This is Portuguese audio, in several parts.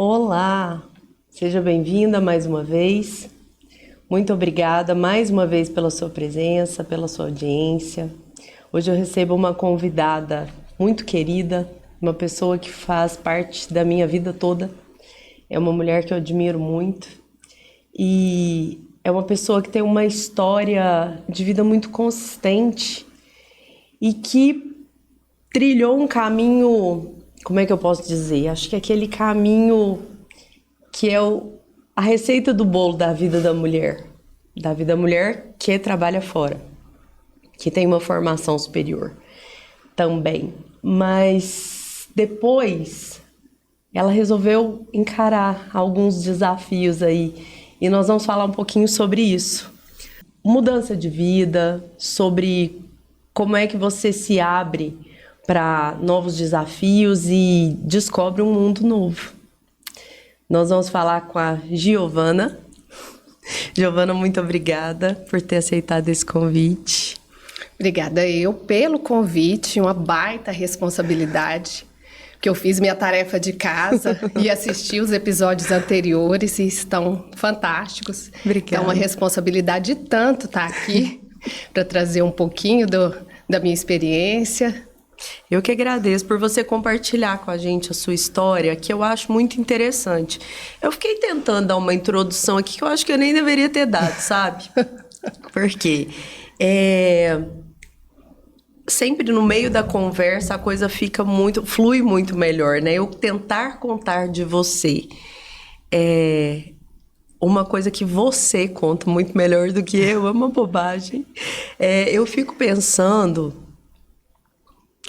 Olá, seja bem-vinda mais uma vez. Muito obrigada mais uma vez pela sua presença, pela sua audiência. Hoje eu recebo uma convidada muito querida, uma pessoa que faz parte da minha vida toda. É uma mulher que eu admiro muito e é uma pessoa que tem uma história de vida muito consistente e que trilhou um caminho, como é que eu posso dizer? Acho que é aquele caminho que é a receita do bolo da vida da mulher que trabalha fora, que tem uma formação superior também. Mas depois ela resolveu encarar alguns desafios aí e nós vamos falar um pouquinho sobre isso. Mudança de vida, sobre como é que você se abre para novos desafios e descobre um mundo novo. Nós vamos falar com a Giovana. Giovana, muito obrigada por ter aceitado esse convite. Obrigada eu pelo convite, uma baita responsabilidade, que eu fiz minha tarefa de casa e assisti os episódios anteriores e estão fantásticos. Obrigada. É uma responsabilidade de tanto estar aqui para trazer um pouquinho da minha experiência. Eu que agradeço por você compartilhar com a gente a sua história, que eu acho muito interessante. Eu fiquei tentando dar uma introdução aqui que eu acho que eu nem deveria ter dado, sabe? Porque sempre no meio da conversa a coisa flui muito melhor, né? Eu tentar contar de você uma coisa que você conta muito melhor do que eu, é uma bobagem. Eu fico pensando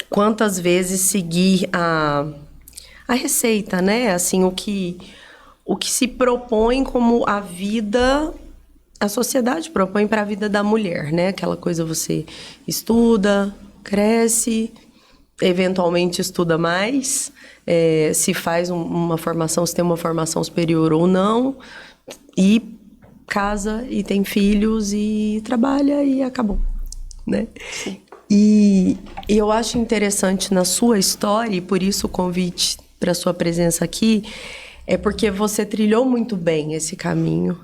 quantas vezes seguir a receita, né? Assim, o que se propõe como a vida, a sociedade propõe para a vida da mulher, né? Aquela coisa, você estuda, cresce, eventualmente estuda mais, se faz uma formação, se tem uma formação superior ou não, e casa, e tem filhos, e trabalha, e acabou, né? Sim. E eu acho interessante na sua história, e por isso o convite para a sua presença aqui, é porque você trilhou muito bem esse caminho.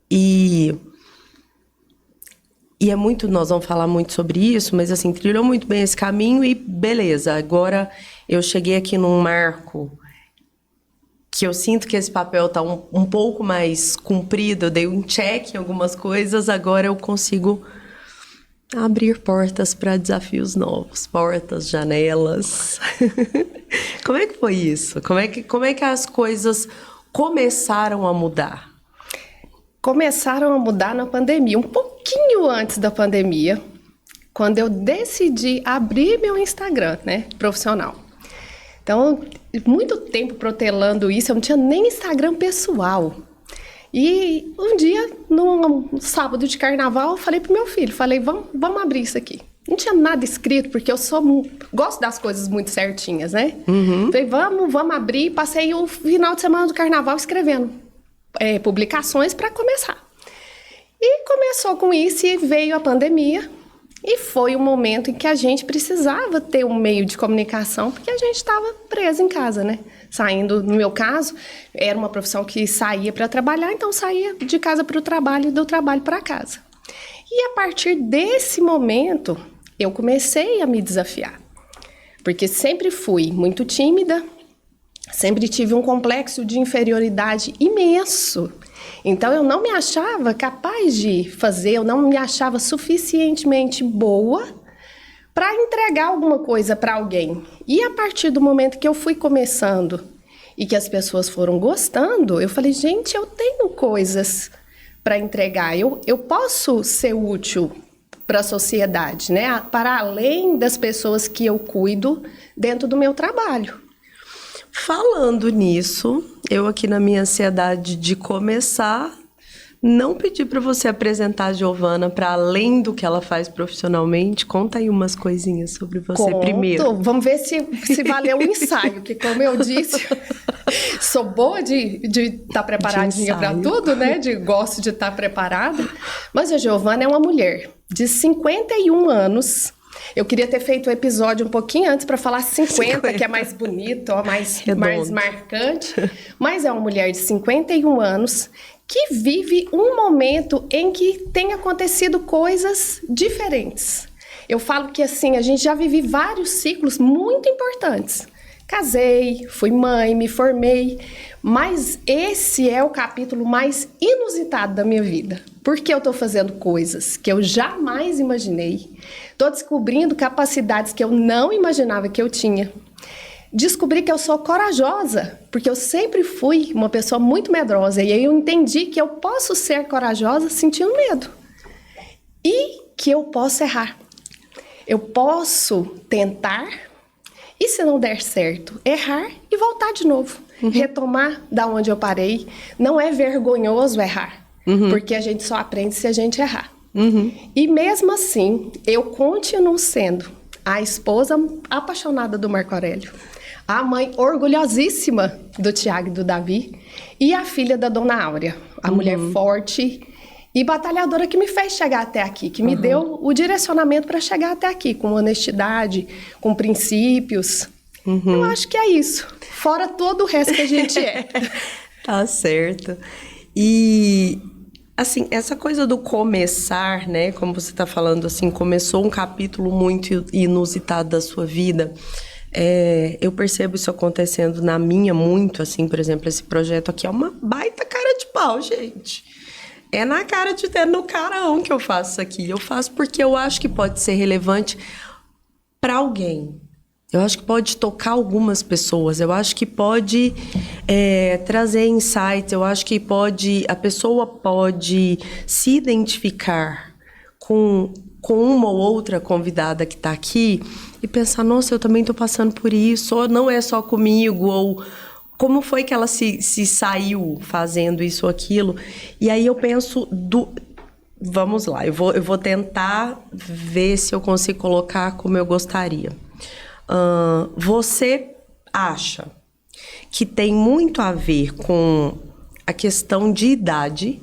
E é muito, nós vamos falar muito sobre isso, mas assim, trilhou muito bem esse caminho e beleza. Agora eu cheguei aqui num marco que eu sinto que esse papel está um pouco mais cumprido, eu dei um check em algumas coisas, agora eu consigo abrir portas para desafios novos, portas, janelas. Como é que foi isso? Como é que as coisas começaram a mudar? Começaram a mudar na pandemia, um pouquinho antes da pandemia, quando eu decidi abrir meu Instagram, né, profissional. Então, muito tempo protelando isso, eu não tinha nem Instagram pessoal. E um dia, num sábado de carnaval, eu falei pro meu filho, vamos abrir isso aqui. Não tinha nada escrito, porque eu gosto das coisas muito certinhas, né? Uhum. Falei, vamos abrir. Passei o final de semana do carnaval escrevendo publicações para começar. E começou com isso e veio a pandemia. E foi um momento em que a gente precisava ter um meio de comunicação, porque a gente estava preso em casa, né? Saindo, no meu caso, era uma profissão que saía para trabalhar, então saía de casa para o trabalho e do trabalho para casa. E a partir desse momento, eu comecei a me desafiar. Porque sempre fui muito tímida, sempre tive um complexo de inferioridade imenso. Então, eu não me achava capaz de fazer, eu não me achava suficientemente boa para entregar alguma coisa para alguém. E a partir do momento que eu fui começando e que as pessoas foram gostando, eu falei, gente, eu tenho coisas para entregar, eu posso ser útil para a sociedade, né? Para além das pessoas que eu cuido dentro do meu trabalho. Falando nisso, eu aqui na minha ansiedade de começar, não pedi para você apresentar a Giovana para além do que ela faz profissionalmente. Conta aí umas coisinhas sobre você primeiro. Vamos ver se valeu o ensaio, que como eu disse, sou boa de estar preparadinha para tudo, né? Gosto de estar preparada. Mas a Giovana é uma mulher de 51 anos, Eu queria ter feito o episódio um pouquinho antes para falar 50, que é mais bonito, ó, mais marcante. Mas é uma mulher de 51 anos que vive um momento em que tem acontecido coisas diferentes. Eu falo que assim, a gente já vive vários ciclos muito importantes. Casei, fui mãe, me formei, mas esse é o capítulo mais inusitado da minha vida. Porque eu tô fazendo coisas que eu jamais imaginei. Tô descobrindo capacidades que eu não imaginava que eu tinha. Descobri que eu sou corajosa, porque eu sempre fui uma pessoa muito medrosa. E aí eu entendi que eu posso ser corajosa sentindo medo. E que eu posso errar. Eu posso tentar, e se não der certo, errar e voltar de novo. Retomar da onde eu parei. Não é vergonhoso errar, porque a gente só aprende se a gente errar. E mesmo assim, eu continuo sendo a esposa apaixonada do Marco Aurélio, a mãe orgulhosíssima do Tiago e do Davi, e a filha da Dona Áurea, a mulher forte e batalhadora que me fez chegar até aqui, que me deu o direcionamento para chegar até aqui, com honestidade, com princípios. Eu acho que é isso, fora todo o resto que a gente é. Tá certo. E, assim, essa coisa do começar, né, como você tá falando, assim, começou um capítulo muito inusitado da sua vida. Eu percebo isso acontecendo na minha muito, assim, por exemplo, esse projeto aqui é uma baita cara de pau, gente. É na cara de ter no carão que eu faço isso aqui. Eu faço porque eu acho que pode ser relevante para alguém. Eu acho que pode tocar algumas pessoas. Eu acho que pode trazer insights. Eu acho que a pessoa pode se identificar com uma ou outra convidada que está aqui e pensar, nossa, eu também estou passando por isso. Ou não é só comigo, ou como foi que ela se saiu fazendo isso ou aquilo? E aí eu penso, vamos lá, eu vou tentar ver se eu consigo colocar como eu gostaria. Você acha que tem muito a ver com a questão de idade?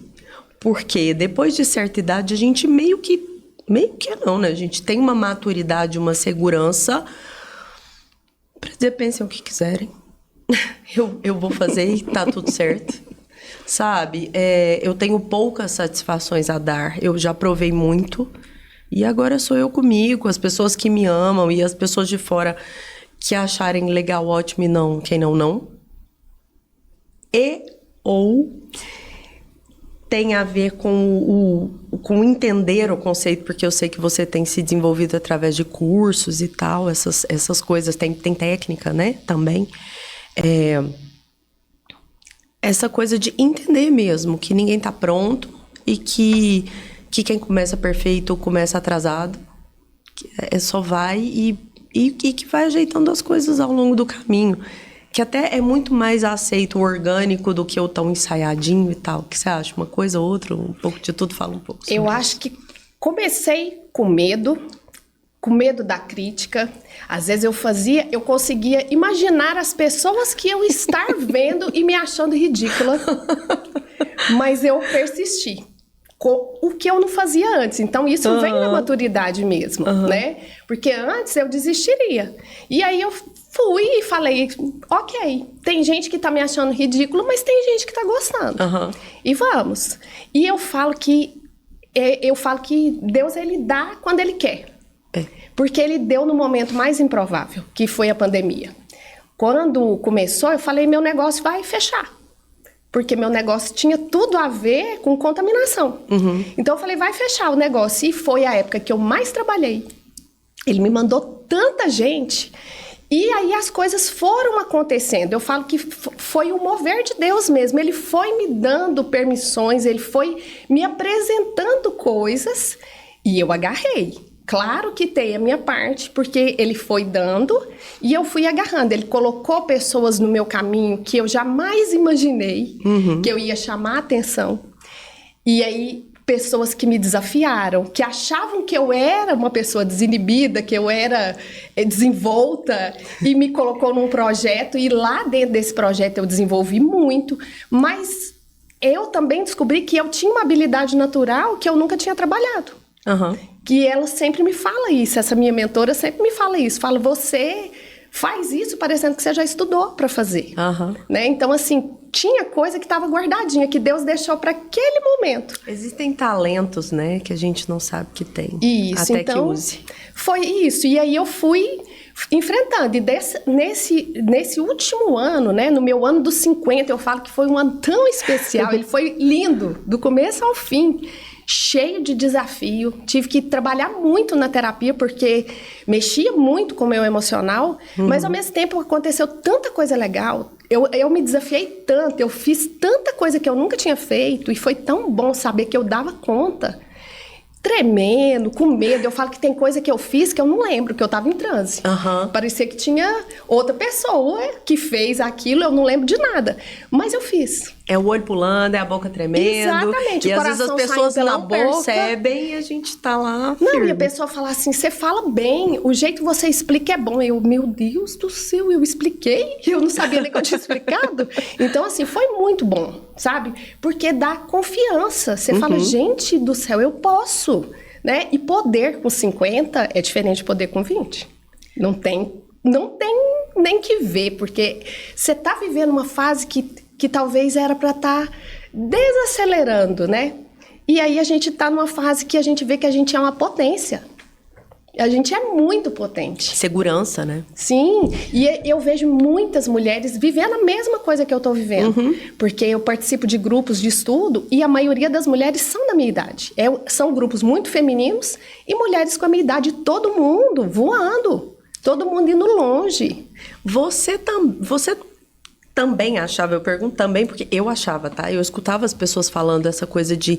Porque depois de certa idade a gente meio que não, né? A gente tem uma maturidade, uma segurança para dizer, pensem o que quiserem. Eu vou fazer e tá tudo certo, sabe? Eu tenho poucas satisfações a dar, eu já provei muito e agora sou eu comigo, as pessoas que me amam e as pessoas de fora que acharem legal, ótimo, e não, quem não. Ou tem a ver com entender o conceito, porque eu sei que você tem se desenvolvido através de cursos e tal, essas coisas, tem técnica, né, também. Essa coisa de entender mesmo que ninguém tá pronto e que quem começa perfeito começa atrasado, só vai e que vai ajeitando as coisas ao longo do caminho, que até é muito mais aceito o orgânico do que o tão ensaiadinho e tal. O que você acha? Uma coisa ou outra? Um pouco de tudo? Fala um pouco sobre Eu isso. acho que comecei com medo da crítica. Às vezes eu conseguia imaginar as pessoas que eu estar vendo e me achando ridícula, mas eu persisti. O que eu não fazia antes. Então, isso vem da maturidade mesmo, né? Porque antes eu desistiria. E aí eu fui e falei, ok, tem gente que tá me achando ridículo, mas tem gente que tá gostando. E vamos. E eu falo que Deus, ele dá quando ele quer. Porque ele deu no momento mais improvável, que foi a pandemia. Quando começou, eu falei, meu negócio vai fechar. Porque meu negócio tinha tudo a ver com contaminação. Então eu falei, vai fechar o negócio. E foi a época que eu mais trabalhei. Ele me mandou tanta gente. E aí as coisas foram acontecendo. Eu falo que foi o mover de Deus mesmo. Ele foi me dando permissões, ele foi me apresentando coisas e eu agarrei. Claro que tem a minha parte, porque ele foi dando e eu fui agarrando. Ele colocou pessoas no meu caminho que eu jamais imaginei que eu ia chamar a atenção. E aí, pessoas que me desafiaram, que achavam que eu era uma pessoa desinibida, que eu era desenvolta, e me colocou num projeto. E lá dentro desse projeto eu desenvolvi muito, mas eu também descobri que eu tinha uma habilidade natural que eu nunca tinha trabalhado. Aham. Que ela sempre me fala isso, essa minha mentora sempre me fala isso. Fala, você faz isso parecendo que você já estudou para fazer. Aham. Né? Então, assim, tinha coisa que estava guardadinha, que Deus deixou para aquele momento. Existem talentos, né, que a gente não sabe que tem. Isso, até então, que use. foi isso. E aí eu fui enfrentando. E nesse último ano, né, no meu ano dos 50, eu falo que foi um ano tão especial, ele foi lindo, do começo ao fim. Cheio de desafio, tive que trabalhar muito na terapia, porque mexia muito com o meu emocional, mas ao mesmo tempo aconteceu tanta coisa legal, eu me desafiei tanto, eu fiz tanta coisa que eu nunca tinha feito, e foi tão bom saber que eu dava conta, tremendo, com medo. Eu falo que tem coisa que eu fiz que eu não lembro, que eu tava em transe. Aham. Parecia que tinha outra pessoa que fez aquilo, eu não lembro de nada, mas eu fiz. É o olho pulando, é a boca tremendo. Exatamente, E o às vezes as coração pessoas saindo pela não boca. percebem e a gente tá lá Não, firme. e a pessoa fala assim, você fala bem, o jeito que você explica é bom. Eu, meu Deus do céu, eu expliquei? Eu não sabia nem que eu tinha explicado. Então, assim, foi muito bom, sabe? Porque dá confiança. Você fala, gente do céu, eu posso, né? E poder com 50 é diferente de poder com 20. Não tem nem que ver, porque você tá vivendo uma fase que talvez era para estar desacelerando, né? E aí a gente tá numa fase que a gente vê que a gente é uma potência. A gente é muito potente. Segurança, né? Sim, e eu vejo muitas mulheres vivendo a mesma coisa que eu tô vivendo. Porque eu participo de grupos de estudo e a maioria das mulheres são da minha idade. São grupos muito femininos e mulheres com a minha idade, todo mundo voando. Todo mundo indo longe. Você também achava, eu pergunto também, porque eu achava, tá? Eu escutava as pessoas falando essa coisa de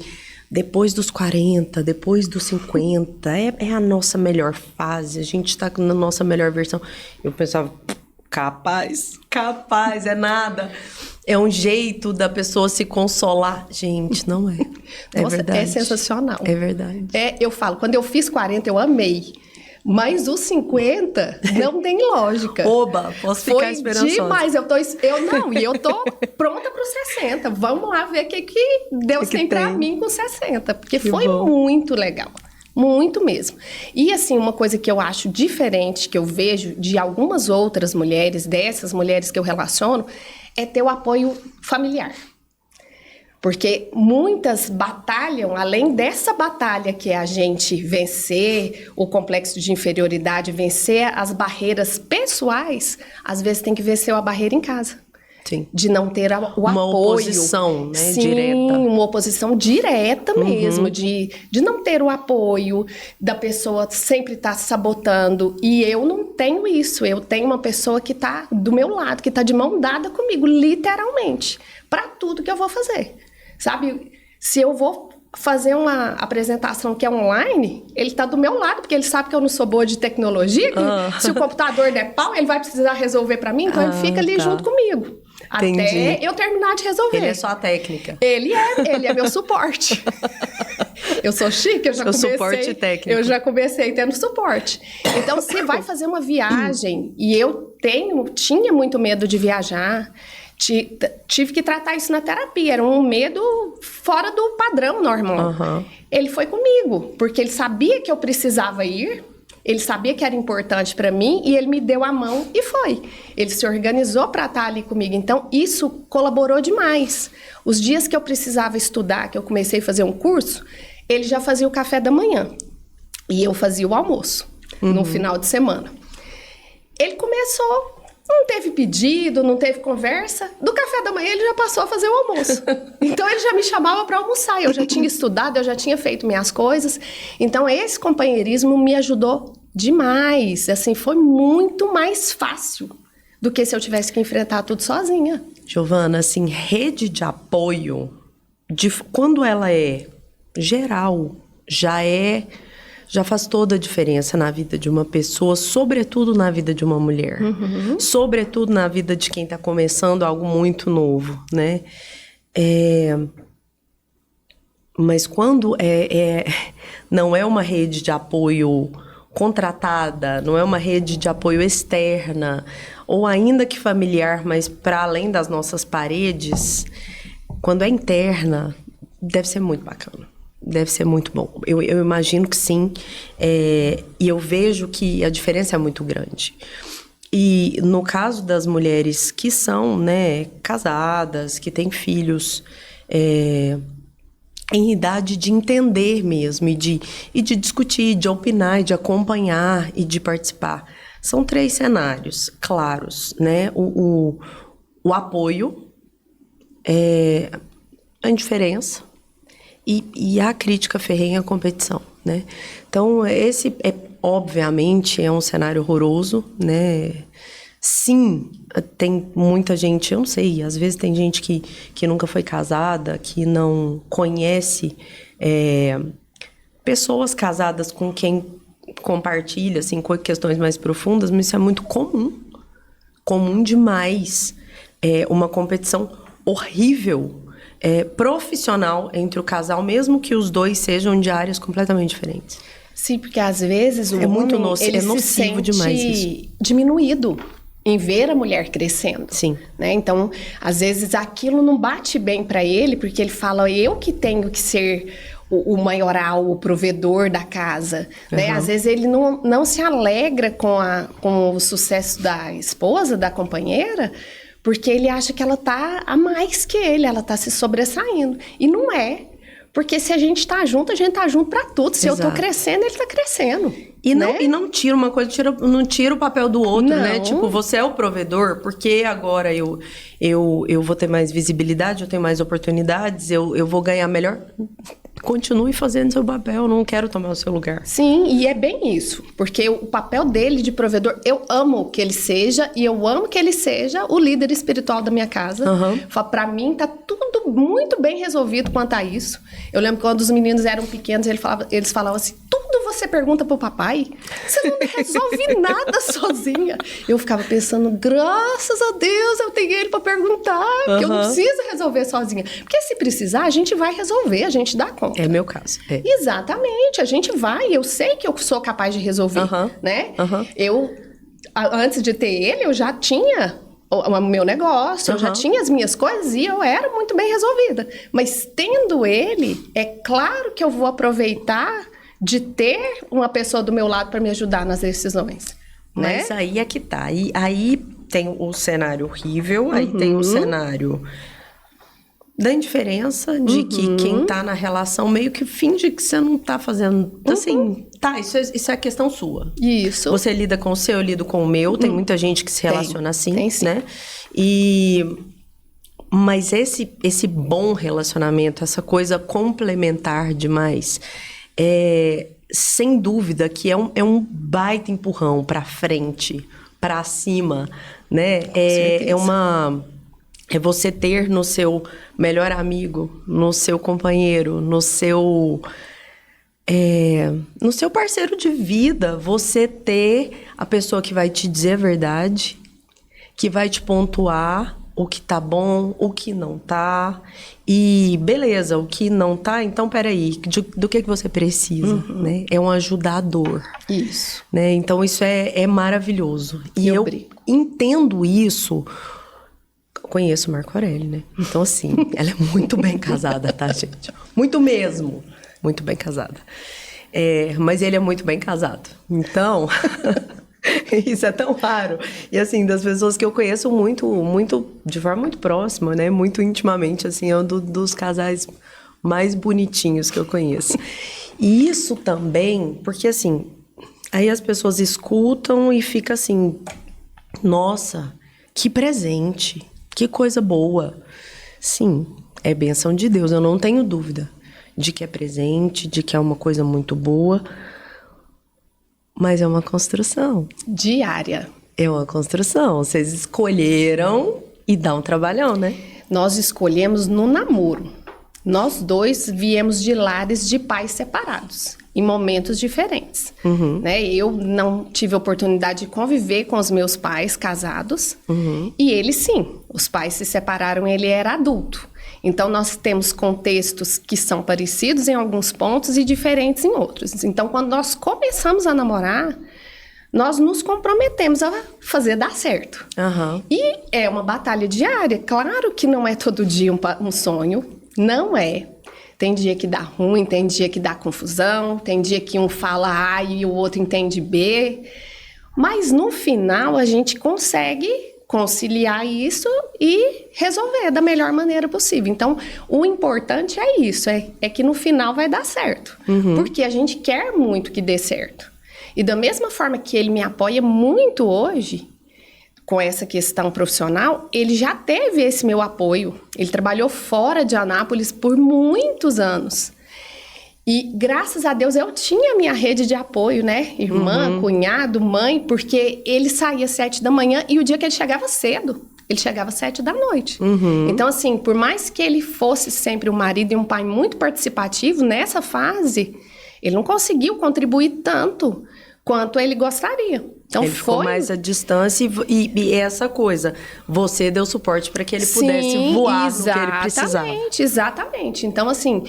depois dos 40, depois dos 50, é a nossa melhor fase, a gente tá na nossa melhor versão. Eu pensava, capaz, é nada. É um jeito da pessoa se consolar. Gente, não é. É Nossa, verdade. é sensacional. É verdade. Eu falo, quando eu fiz 40, eu amei. Mas os 50 não tem lógica. Oba, posso ficar esperançosa. Foi demais. Eu tô pronta para os 60. Vamos lá ver o que Deus tem para mim com 60. Porque foi muito legal. Muito mesmo. E assim, uma coisa que eu acho diferente, que eu vejo de algumas outras mulheres, dessas mulheres que eu relaciono, é ter o apoio familiar. Porque muitas batalham, além dessa batalha que é a gente vencer o complexo de inferioridade, vencer as barreiras pessoais, às vezes tem que vencer a barreira em casa. Sim. De não ter o apoio. Uma oposição, né? Sim, direta. Uma oposição direta mesmo, de não ter o apoio, da pessoa sempre estar sabotando. E eu não tenho isso. Eu tenho uma pessoa que está do meu lado, que está de mão dada comigo, literalmente, para tudo que eu vou fazer. Sabe, se eu vou fazer uma apresentação que é online, ele está do meu lado, porque ele sabe que eu não sou boa de tecnologia, que se o computador der pau, ele vai precisar resolver para mim, então ele fica ali junto comigo. Entendi. Até eu terminar de resolver. Ele é só a técnica. Ele é meu suporte. Eu sou chique, suporte técnico. Eu já comecei tendo suporte. Então, você vai fazer uma viagem, e eu tinha muito medo de viajar, tive que tratar isso na terapia, era um medo fora do padrão normal. Ele foi comigo, porque ele sabia que eu precisava ir, ele sabia que era importante para mim e ele me deu a mão e foi. Ele se organizou para estar ali comigo, então isso colaborou demais. Os dias que eu precisava estudar, que eu comecei a fazer um curso, ele já fazia o café da manhã e eu fazia o almoço no final de semana. Ele começou... Não teve pedido, não teve conversa. Do café da manhã ele já passou a fazer o almoço. Então ele já me chamava para almoçar. Eu já tinha estudado, eu já tinha feito minhas coisas. Então esse companheirismo me ajudou demais. Assim, foi muito mais fácil do que se eu tivesse que enfrentar tudo sozinha. Giovana, assim, rede de apoio, quando ela é geral, já faz toda a diferença na vida de uma pessoa, sobretudo na vida de uma mulher. Sobretudo na vida de quem está começando algo muito novo, né? Mas quando não é uma rede de apoio contratada, não é uma rede de apoio externa, ou ainda que familiar, mas para além das nossas paredes, quando é interna, deve ser muito bacana. Deve ser muito bom. Eu imagino que sim. E eu vejo que a diferença é muito grande. E no caso das mulheres que são, né, casadas, que têm filhos, em idade de entender mesmo, e de discutir, de opinar, de acompanhar e de participar. São 3 cenários claros, né? O apoio, a indiferença e a crítica ferrenha à competição, né? Então, esse, obviamente, é um cenário horroroso, né? Sim, tem muita gente, eu não sei, às vezes tem gente que nunca foi casada, que não conhece pessoas casadas com quem compartilha, assim, com questões mais profundas, mas isso é muito comum demais. Uma competição horrível, profissional entre o casal, mesmo que os dois sejam de áreas completamente diferentes. Sim, porque às vezes o muito homem, ele se nocivo sente demais isso. diminuído em ver a mulher crescendo. Sim. Né? Então, às vezes aquilo não bate bem para ele, porque ele fala, eu que tenho que ser o maioral, o provedor da casa. Né? Às vezes ele não se alegra com o sucesso da esposa, da companheira, porque ele acha que ela tá a mais que ele, ela tá se sobressaindo. E não é. Porque se a gente tá junto pra tudo. Se eu tô crescendo, ele tá crescendo. E né? não tira uma coisa, não tira o papel do outro, Não. né? Tipo, você é o provedor, porque agora eu vou ter mais visibilidade, eu tenho mais oportunidades, eu vou ganhar melhor. Continue fazendo seu papel, não quero tomar o seu lugar. Sim, e é bem isso. Porque o papel dele de provedor, eu amo que ele seja, e eu amo que ele seja o líder espiritual da minha casa. Pra mim, tá tudo muito bem resolvido quanto a isso. Eu lembro que quando os meninos eram pequenos, eles falavam assim, tudo você pergunta pro papai? Você não resolve nada sozinha. Eu ficava pensando, graças a Deus, eu tenho ele pra perguntar, que eu não preciso resolver sozinha. Porque se precisar, a gente vai resolver, a gente dá conta. É meu caso. Exatamente, a gente vai, eu sei que eu sou capaz de resolver, né? Antes de ter ele, eu já tinha o meu negócio, eu já tinha as minhas coisas e eu era muito bem resolvida. Mas tendo ele, é claro que eu vou aproveitar de ter uma pessoa do meu lado para me ajudar nas decisões. Mas né? aí é que tá. Aí tem o cenário horrível, aí tem o cenário da indiferença, de que quem tá na relação meio que finge que você não tá fazendo. Assim, tá, isso é questão sua. Isso. Você lida com o seu, eu lido com o meu. Tem muita gente que se relaciona assim, tem sim. né? Mas esse bom relacionamento, essa coisa complementar demais, sem dúvida que é um baita empurrão pra frente, pra cima, né? É você ter no seu melhor amigo, no seu companheiro, no seu parceiro de vida, você ter a pessoa que vai te dizer a verdade, que vai te pontuar o que tá bom, o que não tá. E beleza, o que não tá, então peraí, do que você precisa, né? É um ajudador. Isso. Né? Então isso é maravilhoso. E eu entendo isso. Conheço o Marco Aurélio, né? Então, assim, ela é muito bem casada, tá, gente? Muito mesmo. Muito bem casada. Mas ele é muito bem casado. Então, isso é tão raro. E, assim, das pessoas que eu conheço muito, de forma muito próxima, né? Muito intimamente, assim, é um dos casais mais bonitinhos que eu conheço. E isso também, porque, assim, aí as pessoas escutam e fica assim, nossa, que presente. Que coisa boa. Sim, é bênção de Deus, eu não tenho dúvida de que é presente, de que é uma coisa muito boa, mas é uma construção. Diária. É uma construção. Vocês escolheram e dá um trabalhão, né? Nós escolhemos no namoro. Nós dois viemos de lares de pais separados, em momentos diferentes. Né? Eu não tive a oportunidade de conviver com os meus pais casados, e ele sim. Os pais se separaram, ele era adulto. Então, nós temos contextos que são parecidos em alguns pontos e diferentes em outros. Então, quando nós começamos a namorar, nós nos comprometemos a fazer dar certo. E é uma batalha diária. Claro que não é todo dia um sonho. Não é. Tem dia que dá ruim, tem dia que dá confusão, tem dia que um fala A e o outro entende B. Mas no final a gente consegue conciliar isso e resolver da melhor maneira possível. Então, o importante é isso, é que no final vai dar certo. Porque a gente quer muito que dê certo. E da mesma forma que ele me apoia muito hoje, com essa questão profissional, ele já teve esse meu apoio. Ele trabalhou fora de Anápolis por muitos anos. E, graças a Deus, eu tinha a minha rede de apoio, né? Irmã, cunhado, mãe, porque ele saía às 7 da manhã e o dia que ele chegava cedo, ele chegava às 7 da noite. Então, assim, por mais que ele fosse sempre um marido e um pai muito participativo, nessa fase, ele não conseguiu contribuir tanto quanto ele gostaria. Então, ele ficou mais à distância e essa coisa, você deu suporte para que ele pudesse voar no que ele precisava. Exatamente. Então, assim,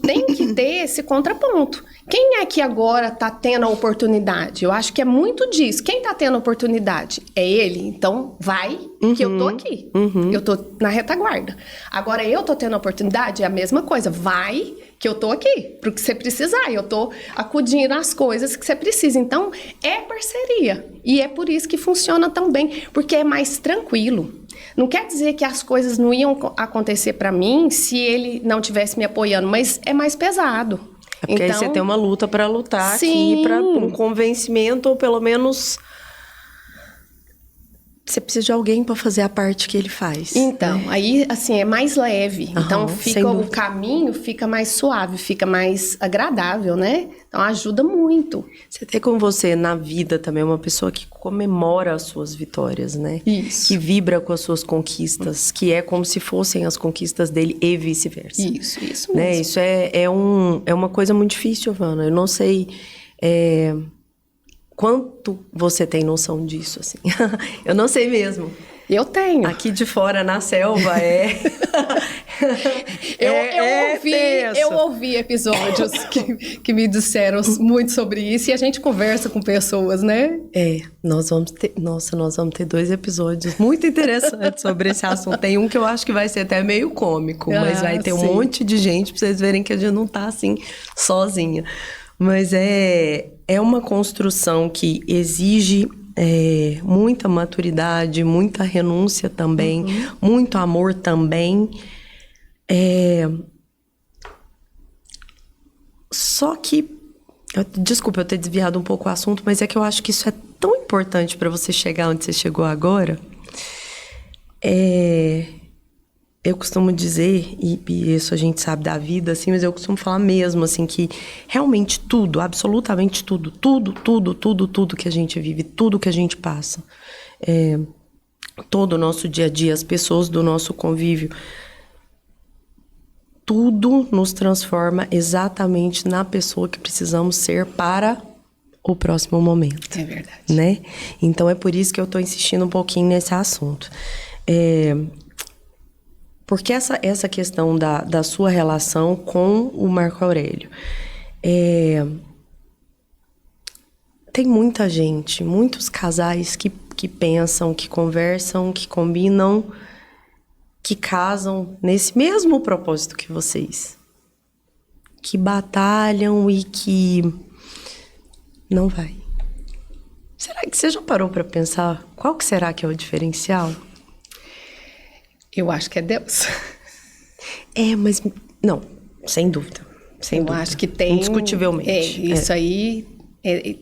tem que ter esse contraponto. Quem é que agora tá tendo a oportunidade? Eu acho que é muito disso. Quem tá tendo a oportunidade? É ele. Então, vai, que eu tô aqui. Eu tô na retaguarda. Agora, eu tô tendo a oportunidade? É a mesma coisa. Vai, que eu tô aqui, pro que você precisar. Eu tô acudindo às coisas que você precisa. Então, é parceria. E é por isso que funciona tão bem, porque é mais tranquilo. Não quer dizer que as coisas não iam acontecer para mim se ele não tivesse me apoiando, mas é mais pesado. É porque aí você tem uma luta para lutar aqui, para um convencimento, ou pelo menos você precisa de alguém para fazer a parte que ele faz. Então, aí, assim, é mais leve. Então, o caminho fica mais suave, fica mais agradável, né? Então, ajuda muito. Você tem com você na vida também uma pessoa que comemora as suas vitórias, né? Isso. Que vibra com as suas conquistas, que é como se fossem as conquistas dele e vice-versa. Isso mesmo. Né? Isso é uma coisa muito difícil, Giovana. Eu não sei quanto você tem noção disso, assim. Eu não sei mesmo. Eu tenho. Aqui de fora, na selva, eu ouvi episódios que me disseram muito sobre isso e a gente conversa com pessoas, né? Nós vamos ter 2 episódios muito interessantes sobre esse assunto. Tem um que eu acho que vai ser até meio cômico, mas vai ter um monte de gente pra vocês verem que a gente não tá assim, sozinha. Mas é uma construção que exige muita maturidade, muita renúncia também, muito amor também. Só que, desculpa eu ter desviado um pouco o assunto, mas é que eu acho que isso é tão importante para você chegar onde você chegou agora. Eu costumo dizer, e isso a gente sabe da vida, assim, mas eu costumo falar mesmo, assim, que realmente tudo, absolutamente tudo que a gente vive, tudo que a gente passa, todo o nosso dia a dia, as pessoas do nosso convívio, tudo nos transforma exatamente na pessoa que precisamos ser para o próximo momento. É verdade. Né? Então, é por isso que eu estou insistindo um pouquinho nesse assunto. Porque essa questão da sua relação com o Marco Aurélio. Tem muita gente, muitos casais que pensam, que conversam, que combinam, que casam nesse mesmo propósito que vocês. Que batalham e que não vai. Será que você já parou para pensar qual que será que é o diferencial? Eu acho que é Deus. Mas... Não, sem dúvida. Eu acho que tem... Indiscutivelmente. Isso aí...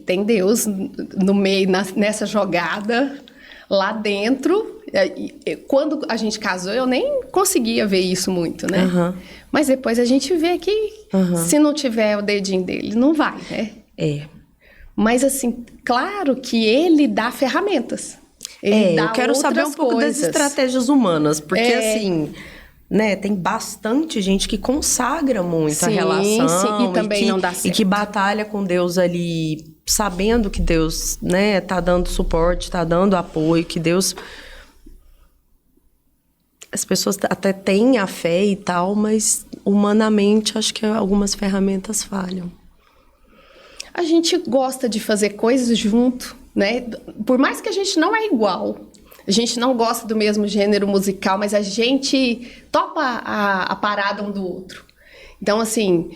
tem Deus no meio, nessa jogada, lá dentro. Quando a gente casou, eu nem conseguia ver isso muito, né? Mas depois a gente vê que se não tiver o dedinho dele, não vai, né? Mas, assim, claro que ele dá ferramentas. Eu quero saber um pouco das estratégias humanas, porque assim, né, tem bastante gente que consagra muito a relação e também não dá certo. E que batalha com Deus ali, sabendo que Deus, né, tá dando suporte, tá dando apoio, que Deus... As pessoas até têm a fé e tal, mas humanamente acho que algumas ferramentas falham. A gente gosta de fazer coisas junto, né? Por mais que a gente não é igual, a gente não gosta do mesmo gênero musical, mas a gente topa a parada um do outro. Então, assim,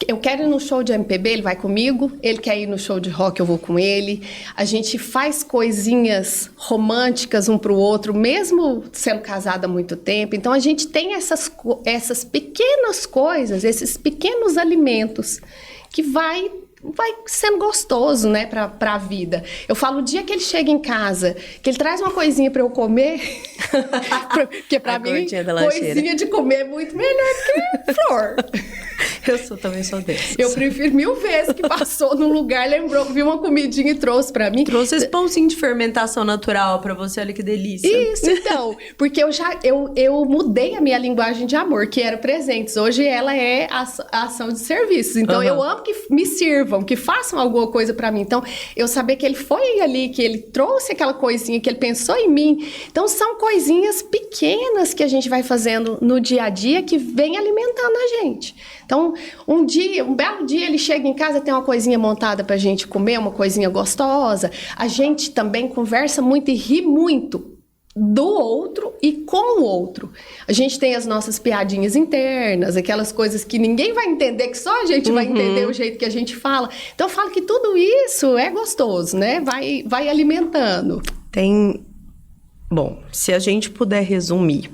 eu quero ir no show de MPB, ele vai comigo. Ele quer ir no show de rock, eu vou com ele. A gente faz coisinhas românticas um pro outro, mesmo sendo casada há muito tempo. Então, a gente tem essas pequenas coisas, esses pequenos alimentos que vai sendo gostoso, né, pra vida. Eu falo, o dia que ele chega em casa, que ele traz uma coisinha pra eu comer, porque pra mim, coisinha de comer é muito melhor do que flor. Eu também sou dessas. Eu prefiro 1000 vezes que passou num lugar, lembrou, viu uma comidinha e trouxe pra mim. Trouxe esse pãozinho de fermentação natural pra você, olha que delícia. Isso, então, porque eu mudei a minha linguagem de amor, que era presentes. Hoje ela é a ação de serviços. Então, eu amo que me sirvam, que façam alguma coisa pra mim. Então, eu saber que ele foi ali, que ele trouxe aquela coisinha, que ele pensou em mim. Então, são coisinhas pequenas que a gente vai fazendo no dia a dia que vem alimentando a gente. Então, um belo dia, ele chega em casa, tem uma coisinha montada pra gente comer, uma coisinha gostosa. A gente também conversa muito e ri muito do outro e com o outro. A gente tem as nossas piadinhas internas, aquelas coisas que ninguém vai entender, que só a gente vai entender o jeito que a gente fala. Então, eu falo que tudo isso é gostoso, né? Vai alimentando. Bom, se a gente puder resumir...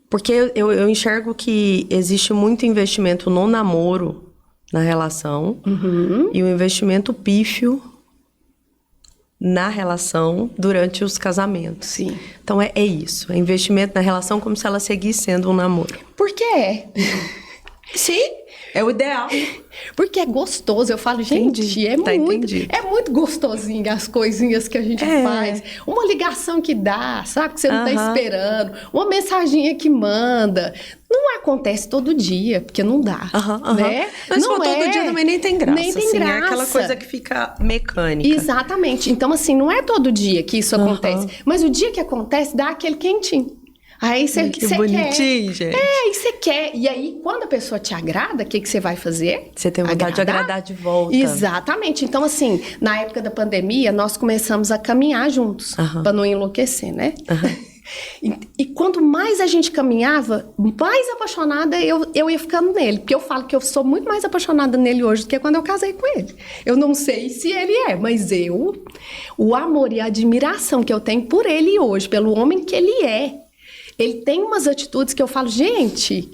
Porque eu enxergo que existe muito investimento no namoro, na relação, e o investimento pífio na relação durante os casamentos. Sim. Então, é isso. É investimento na relação como se ela seguisse sendo um namoro. Por que Sim. É o ideal. Porque é gostoso. Eu falo, gente, entendi. É muito gostosinho as coisinhas que a gente faz. Uma ligação que dá, sabe? Que você não tá esperando. Uma mensaginha que manda. Não acontece todo dia, porque não dá, né? Mas não todo dia também nem tem graça. Nem tem graça. É aquela coisa que fica mecânica. Exatamente. Então, assim, não é todo dia que isso acontece. Mas o dia que acontece, dá aquele quentinho. Aí você quer. Bonitinho, gente. E você quer. E aí, quando a pessoa te agrada, o que você vai fazer? Você tem vontade de agradar de volta. Exatamente. Então, assim, na época da pandemia, nós começamos a caminhar juntos, para não enlouquecer, né? E quanto mais a gente caminhava, mais apaixonada eu ia ficando nele. Porque eu falo que eu sou muito mais apaixonada nele hoje do que quando eu casei com ele. Eu não sei se ele é, mas o amor e a admiração que eu tenho por ele hoje, pelo homem que ele é, ele tem umas atitudes que eu falo, gente,